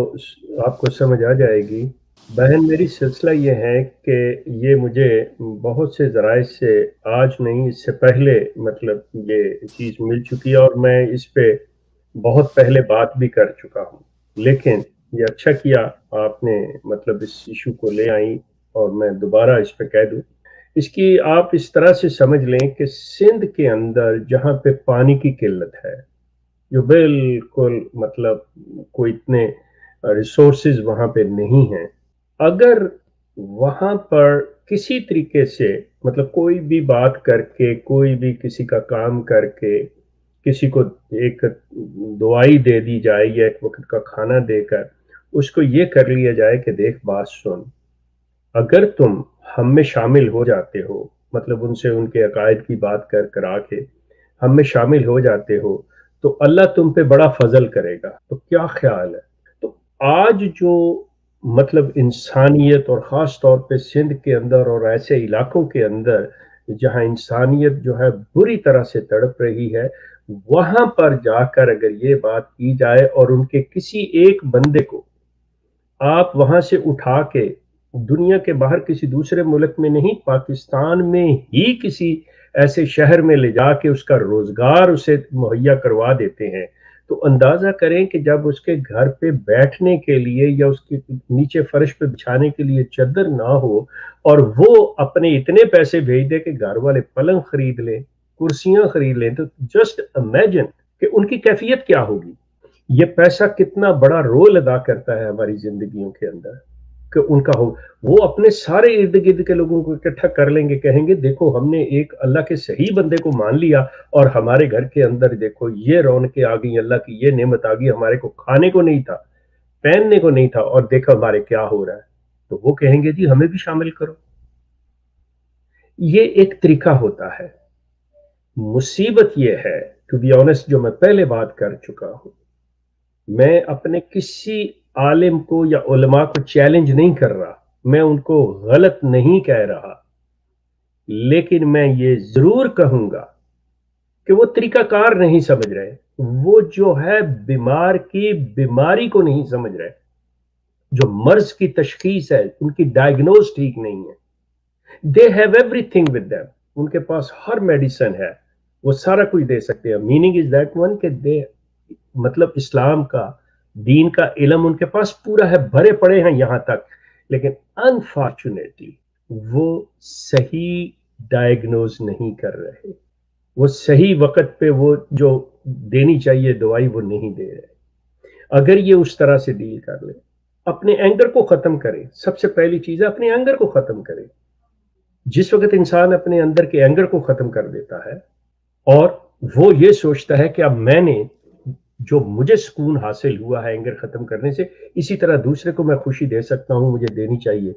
آپ کو سمجھ آ جائے گی. بہن میری سلسلہ یہ ہے کہ یہ مجھے بہت سے ذرائع سے آج نہیں، اس سے پہلے مطلب یہ چیز مل چکی ہے، اور میں اس پہ بہت پہلے بات بھی کر چکا ہوں. لیکن یہ اچھا کیا آپ نے مطلب اس ایشو کو لے آئی اور میں دوبارہ اس پہ کہہ دوں. اس کی آپ اس طرح سے سمجھ لیں کہ سندھ کے اندر جہاں پہ پانی کی قلت ہے، جو بالکل مطلب کوئی اتنے ریسورسز وہاں پہ نہیں ہیں، اگر وہاں پر کسی طریقے سے مطلب کوئی بھی بات کر کے، کوئی بھی کسی کا کام کر کے کسی کو ایک دعائی دے دی جائے یا ایک وقت کا کھانا دے کر اس کو یہ کر لیا جائے کہ دیکھ بات سن، اگر تم ہم میں شامل ہو جاتے ہو، مطلب ان سے ان کے عقائد کی بات کرا کے ہم میں شامل ہو جاتے ہو تو اللہ تم پہ بڑا فضل کرے گا. تو کیا خیال ہے؟ تو آج جو مطلب انسانیت، اور خاص طور پہ سندھ کے اندر اور ایسے علاقوں کے اندر جہاں انسانیت جو ہے بری طرح سے تڑپ رہی ہے، وہاں پر جا کر اگر یہ بات کی جائے اور ان کے کسی ایک بندے کو آپ وہاں سے اٹھا کے دنیا کے باہر کسی دوسرے ملک میں نہیں، پاکستان میں ہی کسی ایسے شہر میں لے جا کے اس کا روزگار اسے مہیا کروا دیتے ہیں، تو اندازہ کریں کہ جب اس کے گھر پہ بیٹھنے کے لیے یا اس کے نیچے فرش پہ بچھانے کے لیے چادر نہ ہو اور وہ اپنے اتنے پیسے بھیج دے کہ گھر والے پلنگ خرید لیں، کرسیاں خرید لیں، تو جسٹ امیجن کہ ان کی کیفیت کیا ہوگی. یہ پیسہ کتنا بڑا رول ادا کرتا ہے ہماری زندگیوں کے اندر کہ ان کا ہو. وہ اپنے سارے ارد گرد کے لوگوں کو اکٹھا کر لیں گے، کہیں گے دیکھو ہم نے ایک اللہ کے صحیح بندے کو مان لیا اور ہمارے گھر کے اندر دیکھو یہ رونقیں آ گئی، اللہ کی یہ نعمت آ گئی، ہمارے کو کھانے کو نہیں تھا، پہننے کو نہیں تھا، اور دیکھو ہمارے کیا ہو رہا ہے. تو وہ کہیں گے جی ہمیں بھی شامل کرو. یہ ایک طریقہ ہوتا ہے. مصیبت یہ ہے ٹو بی آنیسٹ، جو میں پہلے بات کر چکا ہوں، میں اپنے کسی عالم کو یا علماء کو چیلنج نہیں کر رہا، میں ان کو غلط نہیں کہہ رہا، لیکن میں یہ ضرور کہوں گا کہ وہ طریقہ کار نہیں سمجھ رہے، وہ جو ہے بیمار کی بیماری کو نہیں سمجھ رہے، جو مرض کی تشخیص ہے ان کی ڈائگنوز ٹھیک نہیں ہے. They have everything with them, ان کے پاس ہر میڈیسن ہے، وہ سارا کچھ دے سکتے ہیں. میننگ از دیٹ ون کہ دے مطلب اسلام کا دین کا علم ان کے پاس پورا ہے، بھرے پڑے ہیں یہاں تک، لیکن انفارچونیٹلی وہ صحیح ڈائگنوز نہیں کر رہے، وہ صحیح وقت پہ وہ جو دینی چاہیے دوائی وہ نہیں دے رہے. اگر یہ اس طرح سے ڈیل کر لے، اپنے اینگر کو ختم کرے، سب سے پہلی چیز ہے اپنے اینگر کو ختم کرے. جس وقت انسان اپنے اندر کے اینگر کو ختم کر دیتا ہے اور وہ یہ سوچتا ہے کہ اب میں نے جو مجھے سکون حاصل ہوا ہے اینگر ختم کرنے سے، اسی طرح دوسرے کو میں خوشی دے سکتا ہوں، مجھے دینی چاہیے،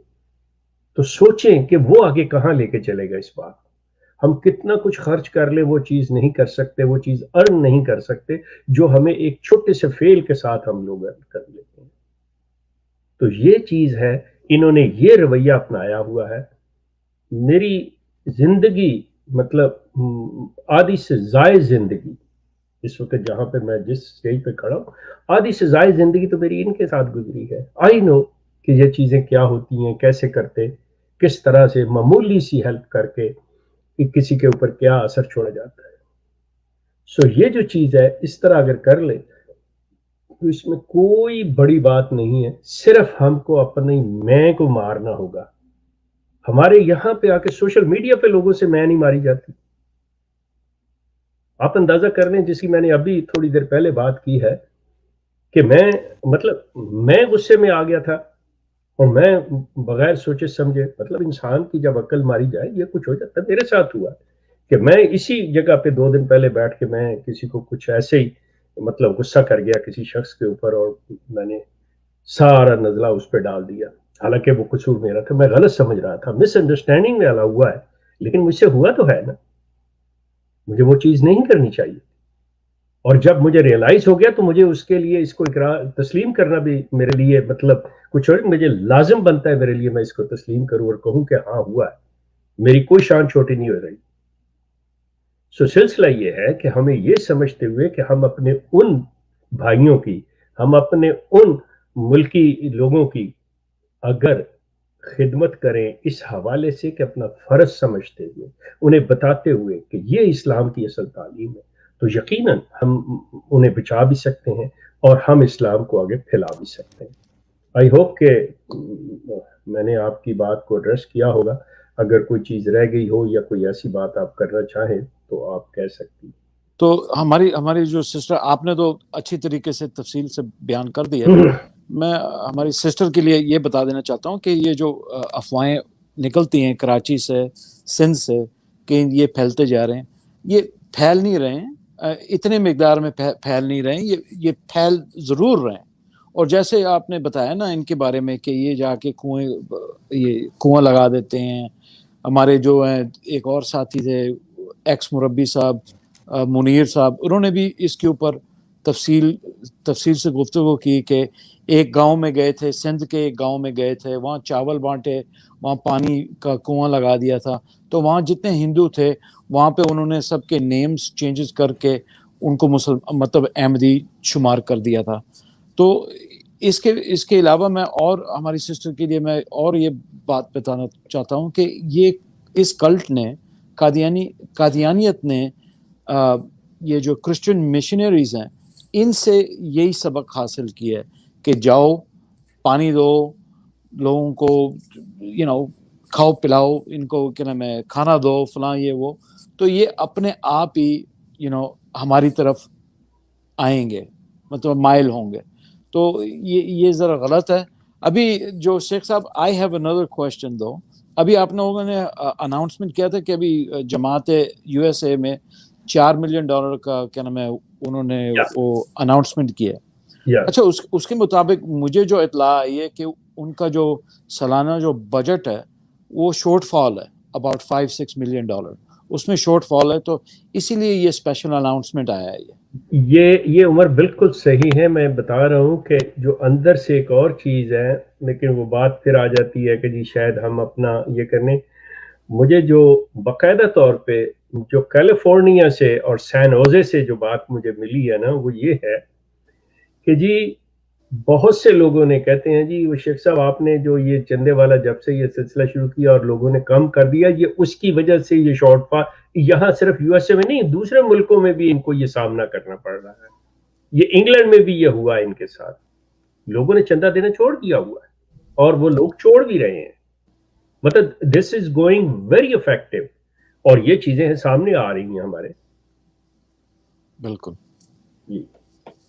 تو سوچیں کہ وہ آگے کہاں لے کے چلے گا. اس بات ہم کتنا کچھ خرچ کر لیں وہ چیز نہیں کر سکتے، وہ چیز ارن نہیں کر سکتے جو ہمیں ایک چھوٹے سے فیل کے ساتھ ہم لوگ ارن کر لیتے ہیں. تو یہ چیز ہے، انہوں نے یہ رویہ اپنایا ہوا ہے. میری زندگی مطلب آدھی سے زائد زندگی اس وقت جہاں پہ میں جس سٹیج پہ کھڑا ہوں، آدھی سے زائد زندگی تو میری ان کے ساتھ گزری ہے. آئی نو کہ یہ چیزیں کیا ہوتی ہیں، کیسے کرتے، کس طرح سے معمولی سی ہیلپ کر کے کہ کسی کے اوپر کیا اثر چھوڑا جاتا ہے. سو یہ جو چیز ہے اس طرح اگر کر لے تو اس میں کوئی بڑی بات نہیں ہے، صرف ہم کو اپنی میں کو مارنا ہوگا. ہمارے یہاں پہ آ کے سوشل میڈیا پہ لوگوں سے میں نہیں ماری جاتی. آپ اندازہ کر لیں، جس کی میں نے ابھی تھوڑی دیر پہلے بات کی ہے کہ میں غصے میں آ گیا تھا اور میں بغیر سوچے سمجھے انسان کی جب عقل ماری جائے یہ کچھ ہو جاتا ہے. میرے ساتھ ہوا کہ میں اسی جگہ پہ 2 دن پہلے بیٹھ کے میں کسی کو کچھ ایسے ہی غصہ کر گیا کسی شخص کے اوپر، اور میں نے سارا نزلہ اس پہ ڈال دیا، حالانکہ وہ قصور میرا تھا، میں غلط سمجھ رہا تھا، مس انڈرسٹینڈنگ میں ہوا ہے، لیکن مجھ سے ہوا تو ہے نا، مجھے وہ چیز نہیں کرنی چاہیے. اور جب مجھے ریئلائز ہو گیا تو مجھے اس کے لیے اس کو اقرار تسلیم کرنا بھی میرے لیے کچھ اور مجھے لازم بنتا ہے، میرے لیے میں اس کو تسلیم کروں اور کہوں کہ ہاں ہوا ہے، میری کوئی شان چھوٹی نہیں ہو رہی. سو سلسلہ یہ ہے کہ ہمیں یہ سمجھتے ہوئے کہ ہم اپنے ان بھائیوں کی، ہم اپنے ان ملکی لوگوں کی اگر خدمت کریں اس حوالے سے کہ اپنا فرض سمجھتے ہوئے، انہیں بتاتے ہوئے کہ یہ اسلام کی اصل تعلیم ہے، تو یقیناً ہم انہیں بچا بھی سکتے ہیں اور ہم اسلام کو آگے پھیلا بھی سکتے ہیں. آئی ہوپ کہ میں نے آپ کی بات کو ایڈریس کیا ہوگا. اگر کوئی چیز رہ گئی ہو یا کوئی ایسی بات آپ کرنا چاہیں تو آپ کہہ سکتی. تو ہماری جو سسٹر، آپ نے تو اچھی طریقے سے تفصیل سے بیان کر دیا. میں ہماری سسٹر کے لیے یہ بتا دینا چاہتا ہوں کہ یہ جو افواہیں نکلتی ہیں کراچی سے، سندھ سے، کہ یہ پھیلتے جا رہے ہیں، یہ پھیل نہیں رہے ہیں، اتنے مقدار میں پھیل نہیں رہے ہیں، یہ پھیل ضرور رہے ہیں. اور جیسے آپ نے بتایا نا ان کے بارے میں کہ یہ جا کے کنواں لگا دیتے ہیں. ہمارے جو ہیں ایک اور ساتھی تھے ایکس مربی صاحب، منیر صاحب، انہوں نے بھی اس کے اوپر تفصیل سے گفتگو کی کہ ایک گاؤں میں گئے تھے، سندھ کے ایک گاؤں میں گئے تھے، وہاں چاول بانٹے، وہاں پانی کا کنواں لگا دیا تھا، تو وہاں جتنے ہندو تھے وہاں پہ انہوں نے سب کے نیمز چینجز کر کے ان کو احمدی شمار کر دیا تھا. تو اس کے علاوہ میں اور ہماری سسٹر کے لیے میں اور یہ بات بتانا چاہتا ہوں کہ یہ اس کلٹ نے، قادیانیت نے، یہ جو کرسچن مشنریز ہیں ان سے یہی سبق حاصل کیا ہے کہ جاؤ پانی دو لوگوں کو، کھاؤ پلاؤ ان کو، کیا نام ہے، کھانا دو، فلاں یہ وہ، تو یہ اپنے آپ ہی ہماری طرف آئیں گے، مائل ہوں گے. تو یہ ذرا غلط ہے. ابھی جو شیخ صاحب، آئی ہیو another question دو. ابھی آپ لوگوں نے اناؤنسمنٹ کیا تھا کہ ابھی جماعت یو ایس اے میں $4 ملین کا کیا نام ہے انہوں نے وہ اناؤنسمنٹ کیا. اچھا، اس کے مطابق مجھے جو اطلاع آئی ہے کہ ان کا جو سالانہ جو بجٹ ہے وہ شارٹ فال ہے about $5-6 ملین، اس میں شارٹ فال ہے، تو اسی لیے یہ اسپیشل اناؤنسمنٹ آیا ہے. یہ عمر بالکل صحیح ہے. میں بتا رہا ہوں کہ جو اندر سے ایک اور چیز ہے، لیکن وہ بات پھر آ جاتی ہے کہ جی شاید ہم اپنا یہ کرنے. مجھے جو باقاعدہ طور پہ جو کیلیفورنیا سے اور سین ہوزے سے جو بات مجھے ملی ہے نا وہ یہ ہے کہ جی بہت سے لوگوں نے کہتے ہیں جی وہ شیخ صاحب آپ نے جو یہ چندے والا جب سے یہ سلسلہ شروع کیا اور لوگوں نے کم کر دیا یہ اس کی وجہ سے یہ شارٹ فال یہاں صرف یو ایس اے میں نہیں دوسرے ملکوں میں بھی ان کو یہ سامنا کرنا پڑ رہا ہے. یہ انگلینڈ میں بھی یہ ہوا ان کے ساتھ, لوگوں نے چندہ دینا چھوڑ دیا ہوا ہے اور وہ لوگ چھوڑ بھی رہے ہیں. مطلب دس از گوئنگ ویری افیکٹو اور یہ چیزیں سامنے آ رہی ہیں ہمارے. بالکل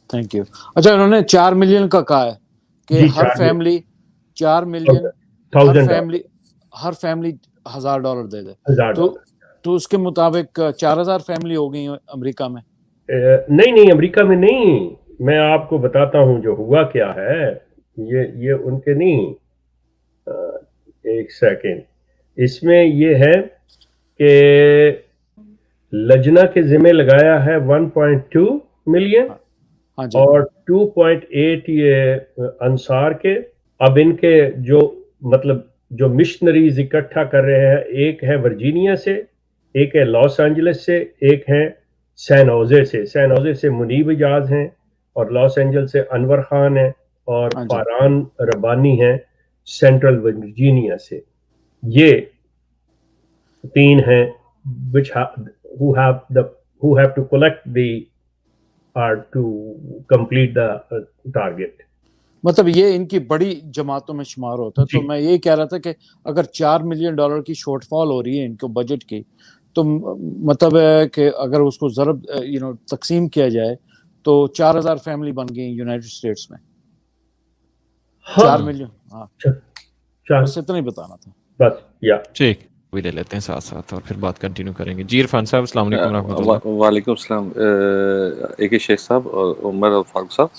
تھینک یو. اچھا انہوں نے 4 ملین کا کہا ہے کہ ہر فیملی 4 ملین ہر فیملی $1000 دے دے, تو اس کے مطابق 4000 فیملی ہو گئی امریکہ میں. نہیں امریکہ میں نہیں, میں آپ کو بتاتا ہوں جو ہوا کیا ہے. یہ ان کے نہیں, ایک سیکنڈ, اس میں یہ ہے کہ لجنہ کے ذمہ لگایا ہے 1.2 ملین اور 2.8 یہ انصار کے. اب ان کے جو مطلب جو مشنریز اکٹھا کر رہے ہیں, ایک ہے ورجینیا سے, ایک ہے لاس اینجلس سے, ایک ہے سین ہوزے سے. سین ہوزے سے منیب اجاز ہیں اور لاس اینجلس سے انور خان ہیں اور فاران ربانی ہیں سینٹرل ورجینیا سے. یہ 3 ہیں who have to collect the or to complete the target. مطلب یہ ان کی بڑی جماعتوں میں شمار ہوتا ہے. تو میں یہی کہہ رہا تھا کہ اگر $4 ملین کی شارٹ فال ہو رہی ہے ان کو بجٹ کی, تو مطلب ہے کہ اگر اس کو ضرب تقسیم کیا جائے تو 4000 فیملی بن گئی یونائٹڈ اسٹیٹس میں. 4 ملین. ہاں بس اتنا ہی بتانا تھا بس. یا ٹھیک بھی لے لیتے ہیں ساتھ ساتھ اور پھر بات کنٹینیو کریں گے. جی عرفان صاحب السلام علیکم ورحمۃ اللہ. وعلیکم السلام. اے شیخ صاحب اور عمر اور فاروق صاحب,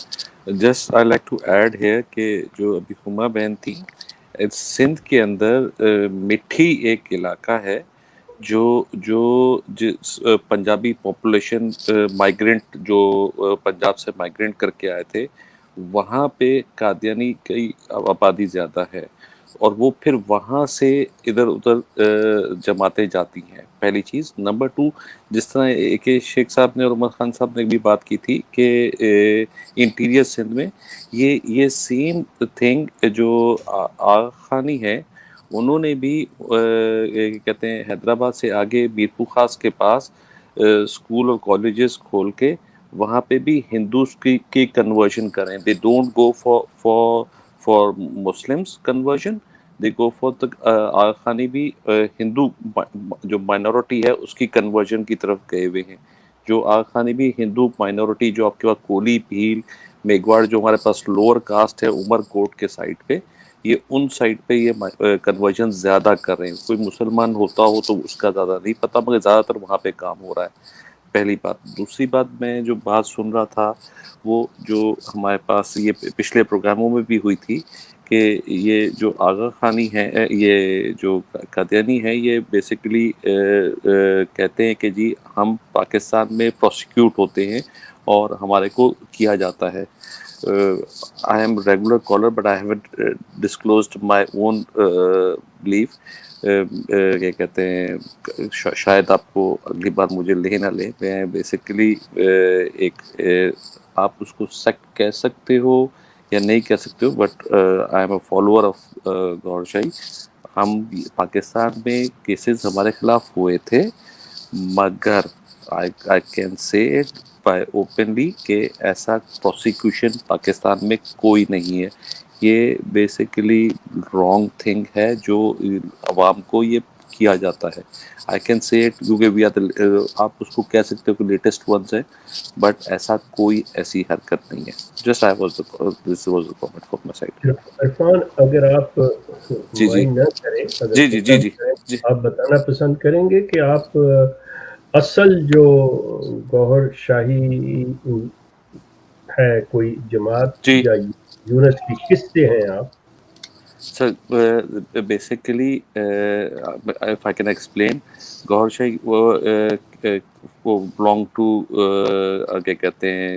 just I like to add here کہ جو ابھی ہما بہن تھی, سندھ کے اندر مٹھی ایک علاقہ ہے جو پنجابی پاپولیشن مائیگرنٹ جو پنجاب سے مائیگرنٹ کر کے آئے تھے, وہاں پہ قادیانی کی آبادی زیادہ ہے اور وہ پھر وہاں سے ادھر ادھر جماعتیں جاتی ہیں. پہلی چیز. نمبر 2, جس طرح ایک شیخ صاحب نے اور عمر خان صاحب نے بھی بات کی تھی کہ انٹیریئر سندھ میں یہ سیم تھنگ جو آغا خانی ہے, انہوں نے بھی کہتے ہیں حیدرآباد سے آگے میرپور خاص کے پاس اسکول اور کالجز کھول کے وہاں پہ بھی ہندوز کی کنورژن کریں. They don't go for Muslims conversion, they go for آغا خانی بھی ہندو جو مائنورٹی ہے اس کی کنورژن کی طرف گئے ہوئے ہیں. جو آغا خانی بھی ہندو مائنورٹی جو آپ کے پاس کولی بھیل میگواڑ جو ہمارے پاس لوور کاسٹ ہے عمر کوٹ کے سائڈ پہ, یہ ان سائڈ پہ یہ کنورژن زیادہ کر رہے ہیں. کوئی مسلمان ہوتا ہو تو اس کا زیادہ نہیں پتہ, مگر زیادہ تر وہاں پہ کام ہو رہا ہے. پہلی بات. دوسری بات, میں جو بات سن رہا تھا وہ جو ہمارے پاس یہ پچھلے پروگراموں میں بھی ہوئی تھی کہ یہ جو آغا خانی ہے, یہ جو قادیانی ہے, یہ بیسیکلی کہتے ہیں کہ جی ہم پاکستان میں پروسیکیوٹ ہوتے ہیں اور ہمارے کو کیا جاتا ہے. I am regular caller but I haven't disclosed my own belief. کیا کہتے ہیں, شاید آپ کو اگلی بار مجھے لے نہ لیں. میں بیسیکلی ایک آپ اس کو سیکٹ کہہ سکتے ہو یا نہیں کہہ سکتے ہو, but I am a follower of Gohar Shahi. ہم پاکستان میں کیسز ہمارے خلاف ہوئے تھے, مگر I can say it by openly کہ ایسا پروسیکیوشن پاکستان میں کوئی نہیں ہے. یہ بیسیکلی رانگ تھنگ ہے جو عوام کو یہ کیا جاتا ہے. I can say it کیونکہ we are the, آپ اس کو کہہ سکتے ہو کہ لیٹسٹ ونس ہے, بٹ ایسا کوئی ایسی حرکت نہیں ہے. Just this was the comment from my side. Irfan اگر آپ مائنڈ نہ کریں, جی آپ بتانا پسند کریں گے کہ آپ اصل جو گوہر شاہی ہے کوئی جماعت یا یونس کی کس سے ہیں آپ؟ Sir basically if I can explain, Gohar Shahi وہ belong to کیا کہتے ہیں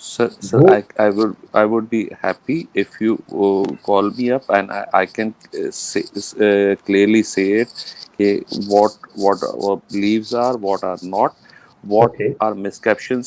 Sir, I would be happy if you call me up and I can say, clearly say it, what our beliefs are, what are not, what Okay. are misconceptions,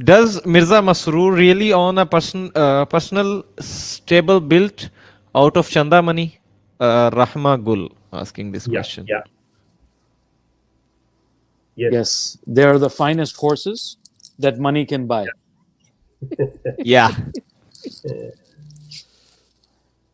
Does Mirza Masroor really own a personal stable built out of Chanda money? Rahma Gul asking this question. Yes, they are the finest horses that money can buy. Yeah.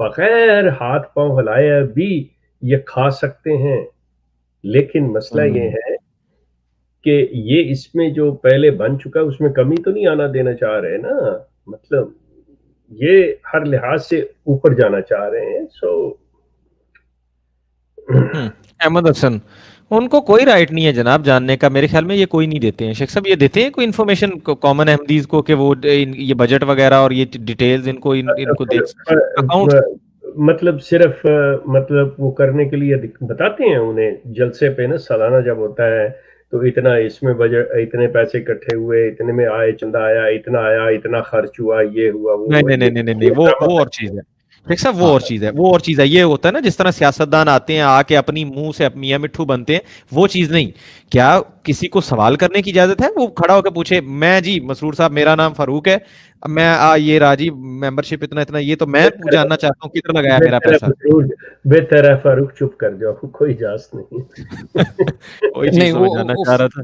بغیر ہاتھ پاؤں ہلائے بھی یہ کھا سکتے ہیں. لیکن مسئلہ یہ ہے کہ یہ اس میں جو پہلے بن چکا اس میں کمی تو نہیں آنا دینا چاہ رہے نا, مطلب یہ ہر لحاظ سے اوپر جانا چاہ رہے ہیں. سو احمد حسن, ان کو کوئی رائٹ نہیں ہے جناب جاننے کا, میرے خیال میں یہ کوئی نہیں دیتے ہیں. شیخ صاحب یہ دیتے ہیں کوئی انفارمیشن کامن احمدیز کو کہ وہ یہ بجٹ وغیرہ اور یہ ڈیٹیلز ان کو دیکھ اکاؤنٹ, مطلب صرف مطلب وہ کرنے کے لیے بتاتے ہیں انہیں جلسے پہ نا, سالانہ جب ہوتا ہے تو اتنا اس میں بجٹ, اتنے پیسے اکٹھے ہوئے, اتنے میں آئے, چندہ آیا, اتنا آیا, اتنا خرچ ہوا, یہ ہوا, وہ نہیں وہ اور چیز ہے شیخ صاحب, وہ اور چیز ہے. یہ ہوتا ہے نا جس طرح سیاستدان آتے ہیں آ کے اپنی منہ سے میاں مٹھو بنتے ہیں, وہ چیز نہیں. کیا کسی کو سوال کرنے کی اجازت ہے؟ وہ کھڑا ہو کے پوچھے, میں جی مسرور صاحب میرا نام فاروق ہے, میں یہ راجی ممبرشپ اتنا, یہ تو میں جاننا چاہتا ہوں کتنا لگایا میرا پیسہ. بہتر ہے فاروق چپ کر جاؤ, کوئی اجازت نہیں. وہی چیز میں جاننا چاہ رہا تھا.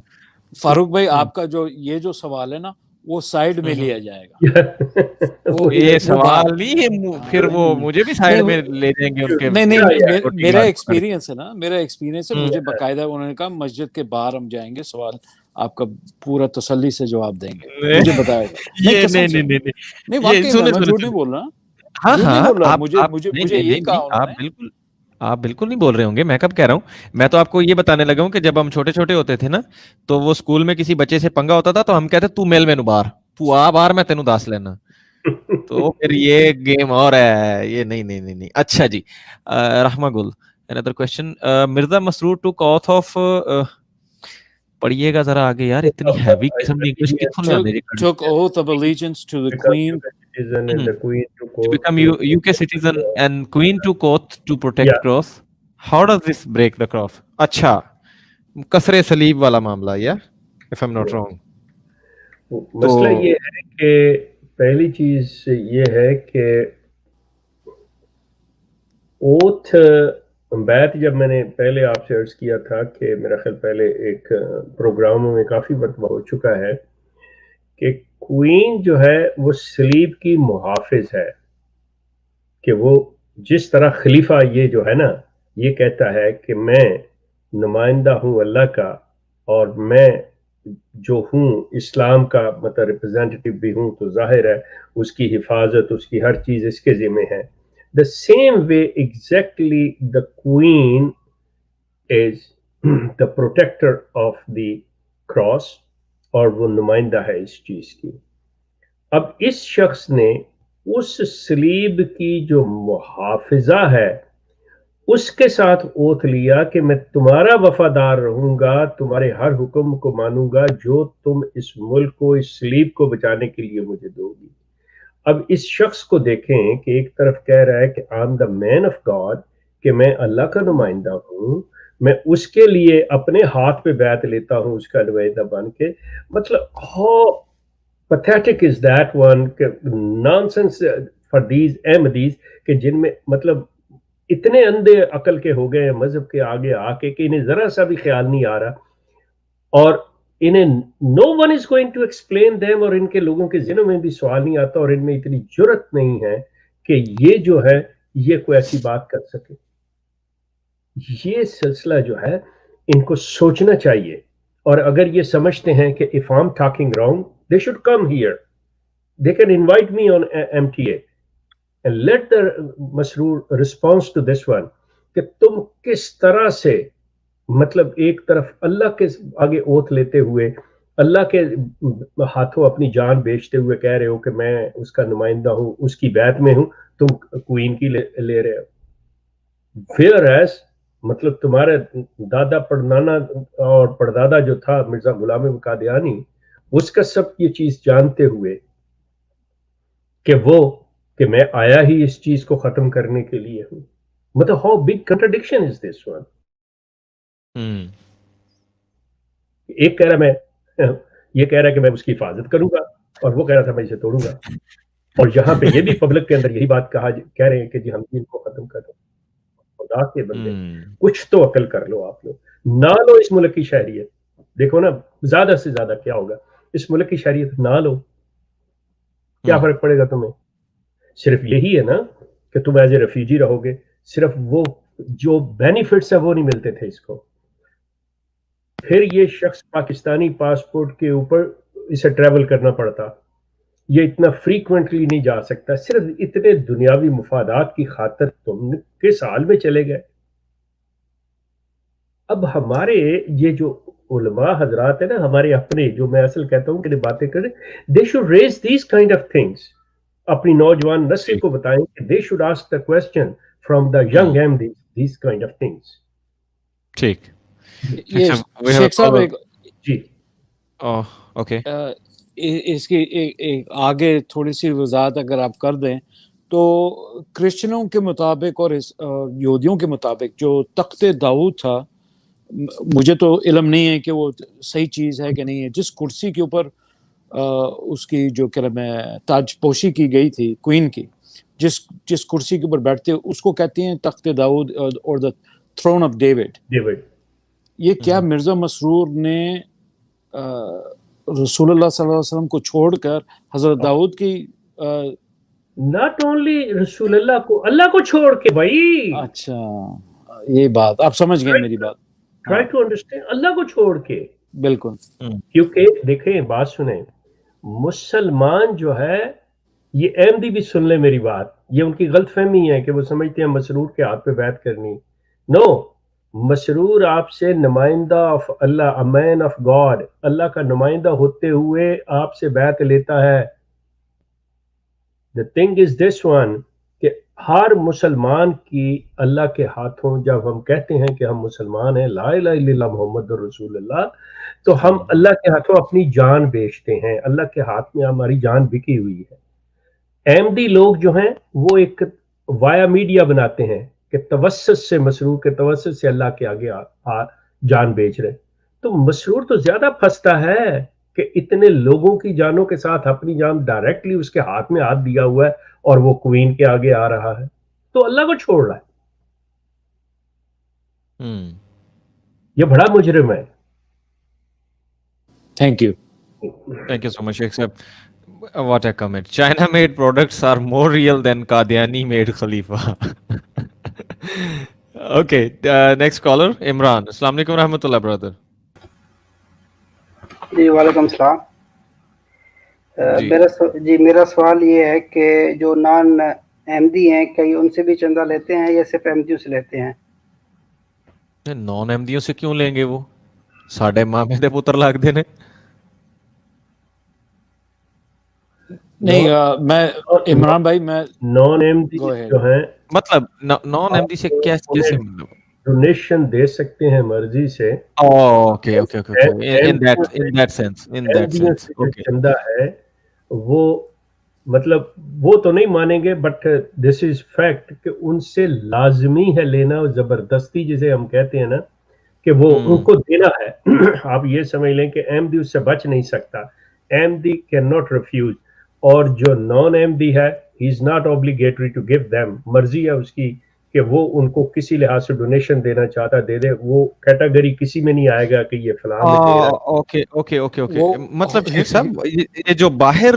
فاروق بھائی آپ کا یہ جو سوال ہے نا وہ سائیڈ میں لیا جائے گا. یہ سوال نہیں ہے, پھر وہ مجھے بھی سائیڈ میں لے جائیں گے ان کے. نہیں, میرا ایکسپیرینس ہے نا, مجھے باقاعدہ انہوں نے کہا مسجد کے باہر ہم جائیں گے, سوال آپ کا پورا تسلی سے جواب دیں گے, مجھے بتائے گا. نہیں واقعی میں جھوٹ نہیں بول رہا. ہاں مجھے یہ کہا آپ بالکل نہیں بول رہے ہوں گے, میں کب کہہ رہا ہوں. میں تو آپ کو یہ بتانے لگا ہوں کہ جب ہم چھوٹے چھوٹے ہوتے تھے نا, تو وہ اسکول میں کسی بچے سے پنگا ہوتا تھا تو ہم کہتے تو میل مینو باہر, تو آ باہر میں تینوں داس لینا. تو پھر یہ گیم اور ہے یہ. نہیں. اچھا جی, رحمہ گل, another question. Mirza Masroor took oath of, پڑھیے گا ذرا آگے یار, اتنی ہیوی قسم کی انگلش کتوں میں آنے. took oath of allegiance to the queen, to become UK citizen and queen took oath to protect cross. How does this break the cross? اچھا, کسرے صلیب والا معاملہ, یا if I'm not wrong. مسئلہ یہ ہے کہ پہلی چیز یہ ہے کہ اوتھ بیت, جب میں نے پہلے آپ سے عرض کیا تھا کہ میرا خیال پہلے ایک پروگراموں میں کافی مرتبہ ہو چکا ہے کہ کوئین جو ہے وہ صلیب کی محافظ ہے, کہ وہ جس طرح خلیفہ یہ جو ہے نا یہ کہتا ہے کہ میں نمائندہ ہوں اللہ کا, اور میں جو ہوں اسلام کا مطلب ریپرزینٹیٹیو بھی ہوں, تو ظاہر ہے اس کی حفاظت, اس کی ہر چیز اس کے ذمہ ہے. The same way exactly the queen is the protector of the cross, اور وہ نمائندہ ہے اس چیز کی. اب اس شخص نے اس صلیب کی جو محافظہ ہے اس کے ساتھ اوتھ لیا کہ میں تمہارا وفادار رہوں گا, تمہارے ہر حکم کو مانوں گا جو تم اس ملک کو, اس صلیب کو بچانے کے لیے مجھے دو گی. اب اس شخص کو دیکھیں کہ ایک طرف کہہ رہا ہے کہ I'm the man of God, کہ میں اللہ کا نمائندہ ہوں, میں اس کے لیے اپنے ہاتھ پہ بیعت لیتا ہوں اس کا نمائندہ بن کے. مطلب how pathetic is that one, nonsense for these Ahmadis, کہ جن میں مطلب اتنے اندھے عقل کے ہو گئے ہیں مذہب کے آگے آ کے کہ انہیں ذرا سا بھی خیال نہیں آ رہا, اور انہیں no one is going to explain them, اور ان کے لوگوں کے ذہنوں میں بھی سوال نہیں آتا, اور ان میں اتنی جرت نہیں ہے کہ یہ جو ہے یہ کوئی ایسی بات کر سکے. یہ سلسلہ جو ہے ان کو سوچنا چاہیے, اور اگر یہ سمجھتے ہیں کہ if I'm talking wrong, they should come here, they can invite me on MTA and let the Masroor response to this one, کہ تم کس طرح سے مطلب ایک طرف اللہ کے آگے اوتھ لیتے ہوئے, اللہ کے ہاتھوں اپنی جان بیچتے ہوئے کہہ رہے ہو کہ میں اس کا نمائندہ ہوں, اس کی بیعت میں ہوں, تم کوئین کی لے رہے ہو. whereas مطلب تمہارے دادا پڑنانا اور پردادا جو تھا مرزا غلام احمد قادیانی, اس کا سب یہ چیز جانتے ہوئے کہ میں آیا ہی اس چیز کو ختم کرنے کے لیے ہوں. مطلب how big contradiction is this one. ایک کہہ رہا یہ کہہ رہا ہے کہ میں اس کی حفاظت کروں گا, اور وہ کہہ رہا تھا میں اسے توڑوں گا, اور یہاں پہ یہ بھی پبلک کے اندر یہی بات کہہ رہے ہیں کہ جی ہم دین کو ختم کر دیں. خدا کے بندے, کچھ تو عقل کر لو آپ لوگ, نہ لو اس ملک کی شہریت. دیکھو نا زیادہ سے زیادہ کیا ہوگا, اس ملک کی شہریت نہ لو, کیا فرق پڑے گا تمہیں؟ صرف یہی ہے نا کہ تم ایز اے ریفیوجی رہو گے. صرف وہ جو بینیفٹس ہے وہ نہیں ملتے تھے اس کو. پھر یہ شخص پاکستانی پاسپورٹ کے اوپر اسے ٹریول کرنا پڑتا, یہ اتنا فریکوینٹلی نہیں جا سکتا, صرف اتنے دنیاوی مفادات کی خاطر تم کس حال میں چلے گئے. اب ہمارے یہ جو علماء حضرات ہیں نا, ہمارے اپنے, جو میں اصل کہتا ہوں کہ باتیں کریں, they should raise these kind of things. اپنی نوجوان نسل کو بتائیں کہ they should ask the question from the young um these kind of things. ٹھیک. یہ شیخ صاحب ایک جی اوکے, اس کی ایک آگے تھوڑی سی وضاحت اگر آپ کر دیں تو کرسچنوں کے مطابق اور یہودیوں کے مطابق جو تخت داؤد تھا, مجھے تو علم نہیں ہے کہ وہ صحیح چیز ہے کہ نہیں ہے, جس کرسی کے اوپر اس کی جو کیا نام ہے تاج پوشی کی گئی تھی کوئین کی, جس کرسی کے اوپر بیٹھتے اس کو کہتے ہیں تخت داؤد اور دا تھرون آف ڈیوڈ. یہ کیا مرزا مسرور نے رسول اللہ صلی اللہ علیہ وسلم کو چھوڑ کر حضرت داؤد کی ناٹ اونلی رسول اللہ کو, اللہ کو چھوڑ کے بھائی. اچھا یہ بات آپ سمجھ گئے میری بات. ٹرائی ٹو انڈرسٹینڈ, اللہ کو چھوڑ کے. بالکل. کیونکہ دیکھیں بات سنیں, مسلمان جو ہے, یہ احمدی بھی سن لیں میری بات, یہ ان کی غلط فہمی ہے کہ وہ سمجھتے ہیں مسرور کے ہاتھ پہ بیعت کرنی. نو, مسرور آپ سے نمائندہ آف اللہ, امین آف گاڈ, اللہ کا نمائندہ ہوتے ہوئے آپ سے بیعت لیتا ہے. The thing is this one, کہ ہر مسلمان کی اللہ کے ہاتھوں, جب ہم کہتے ہیں کہ ہم مسلمان ہیں, لا الہ الا اللہ محمد رسول اللہ, تو ہم اللہ کے ہاتھوں اپنی جان بیچتے ہیں. اللہ کے ہاتھ میں ہماری جان بکی ہوئی ہے. احمدی لوگ جو ہیں وہ ایک وایا میڈیا بناتے ہیں کہ توسط سے, مسرور کے توسط سے اللہ کے آگے جان بیچ رہے. تو مسرور تو زیادہ پھنستا ہے کہ اتنے لوگوں کی جانوں کے ساتھ اپنی جان ڈائریکٹلی اس کے ہاتھ میں ہاتھ دیا ہوا ہے اور وہ کوئین کے آگے آ رہا ہے, تو اللہ کو چھوڑ رہا ہے. یہ بڑا مجرم ہے. تھینک یو سو مچ شیخ صاحب. What a comment. China made products are more real than Qadiani made Khalifa. Okay, next caller, Imran. Assalamu alaikum rahmatullah brother. جی وعلیکم السلام. میرا سوال یہ ہے کہ جو نان احمدی ہیں کئی ان سے بھی چندہ لیتے ہیں یا صرف احمدیوں سے لیتے ہیں؟ نان احمدیوں سے کیوں لیں گے, وہ ساڑھے ماں دے پتر لاگ دینے. نہیں میں عمران بھائی, میں نان احمدی جو ہیں, مطلب نان احمدی سے کیسے مطلب ڈونیشن دے سکتے ہیں مرضی سے. Okay okay okay, in that sense okay. چندہ ہے وہ, مطلب وہ تو نہیں مانیں گے, بٹ دس از فیکٹ کہ ان سے لازمی ہے لینا, زبردستی جسے ہم کہتے ہیں نا, کہ وہ ان کو دینا ہے. آپ یہ سمجھ لیں کہ احمدی اس سے بچ نہیں سکتا. احمدی کین ناٹ ریفیوز, اور جو نان احمدی ہے he is not obligatory to give them, مرضی ہے اس کی کہ وہ ان کو کسی لحاظ سے ڈونیشن دینا چاہتا دے دے, وہ کیٹیگری کسی میں نہیں آئے گا کہ یہ فلاں میں دے رہا ہے. Okay okay okay okay. مطلب صاحب یہ جو باہر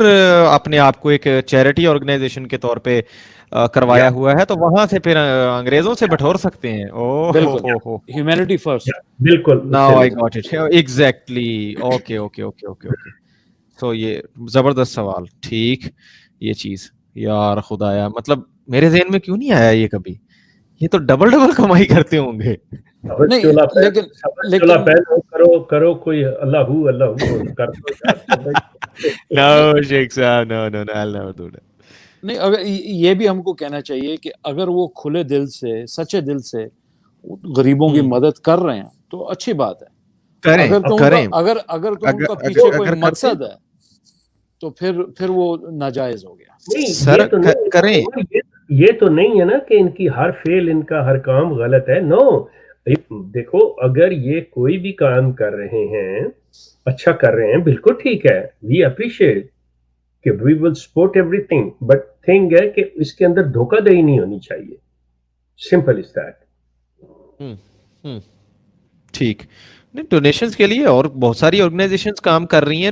اپنے آپ کو ایک چیریٹی آرگنائزیشن کے طور پہ کروایا ہوا ہے, تو وہاں سے پھر انگریزوں سے بٹھور سکتے ہیں. Humanity first. بالکل. Now I got it exactly. Okay okay okay okay okay. تو یہ زبردست سوال. ٹھیک, یہ چیز یار خدایا, مطلب میرے ذہن میں کیوں نہیں آیا یہ کبھی. یہ تو ڈبل کمائی کرتے ہوں گے. کرو کوئی اللہ نہیں, اگر یہ بھی ہم کو کہنا چاہیے کہ اگر وہ کھلے دل سے, سچے دل سے غریبوں کی مدد کر رہے ہیں تو اچھی بات ہے. اگر تو ان کا پیچھے کوئی مقصد ہے تو پھر وہ ناجائز ہو گیا. یہ تو نہیں ہے نا کہ ان کی ہر فعل, ان کا ہر کام غلط ہے. نو, دیکھو اگر یہ کوئی بھی کام کر رہے ہیں, اچھا کر رہے ہیں, بالکل ٹھیک ہے, وی اپریشیٹ کہ we will support everything, but thing ہے کہ اس کے اندر دھوکہ دہی نہیں ہونی چاہیے. Simple is that. ٹھیک. ڈونیشنز کے لیے اور بہت ساری آرگنائزیشنز کام کر رہی ہیں,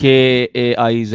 KAIZ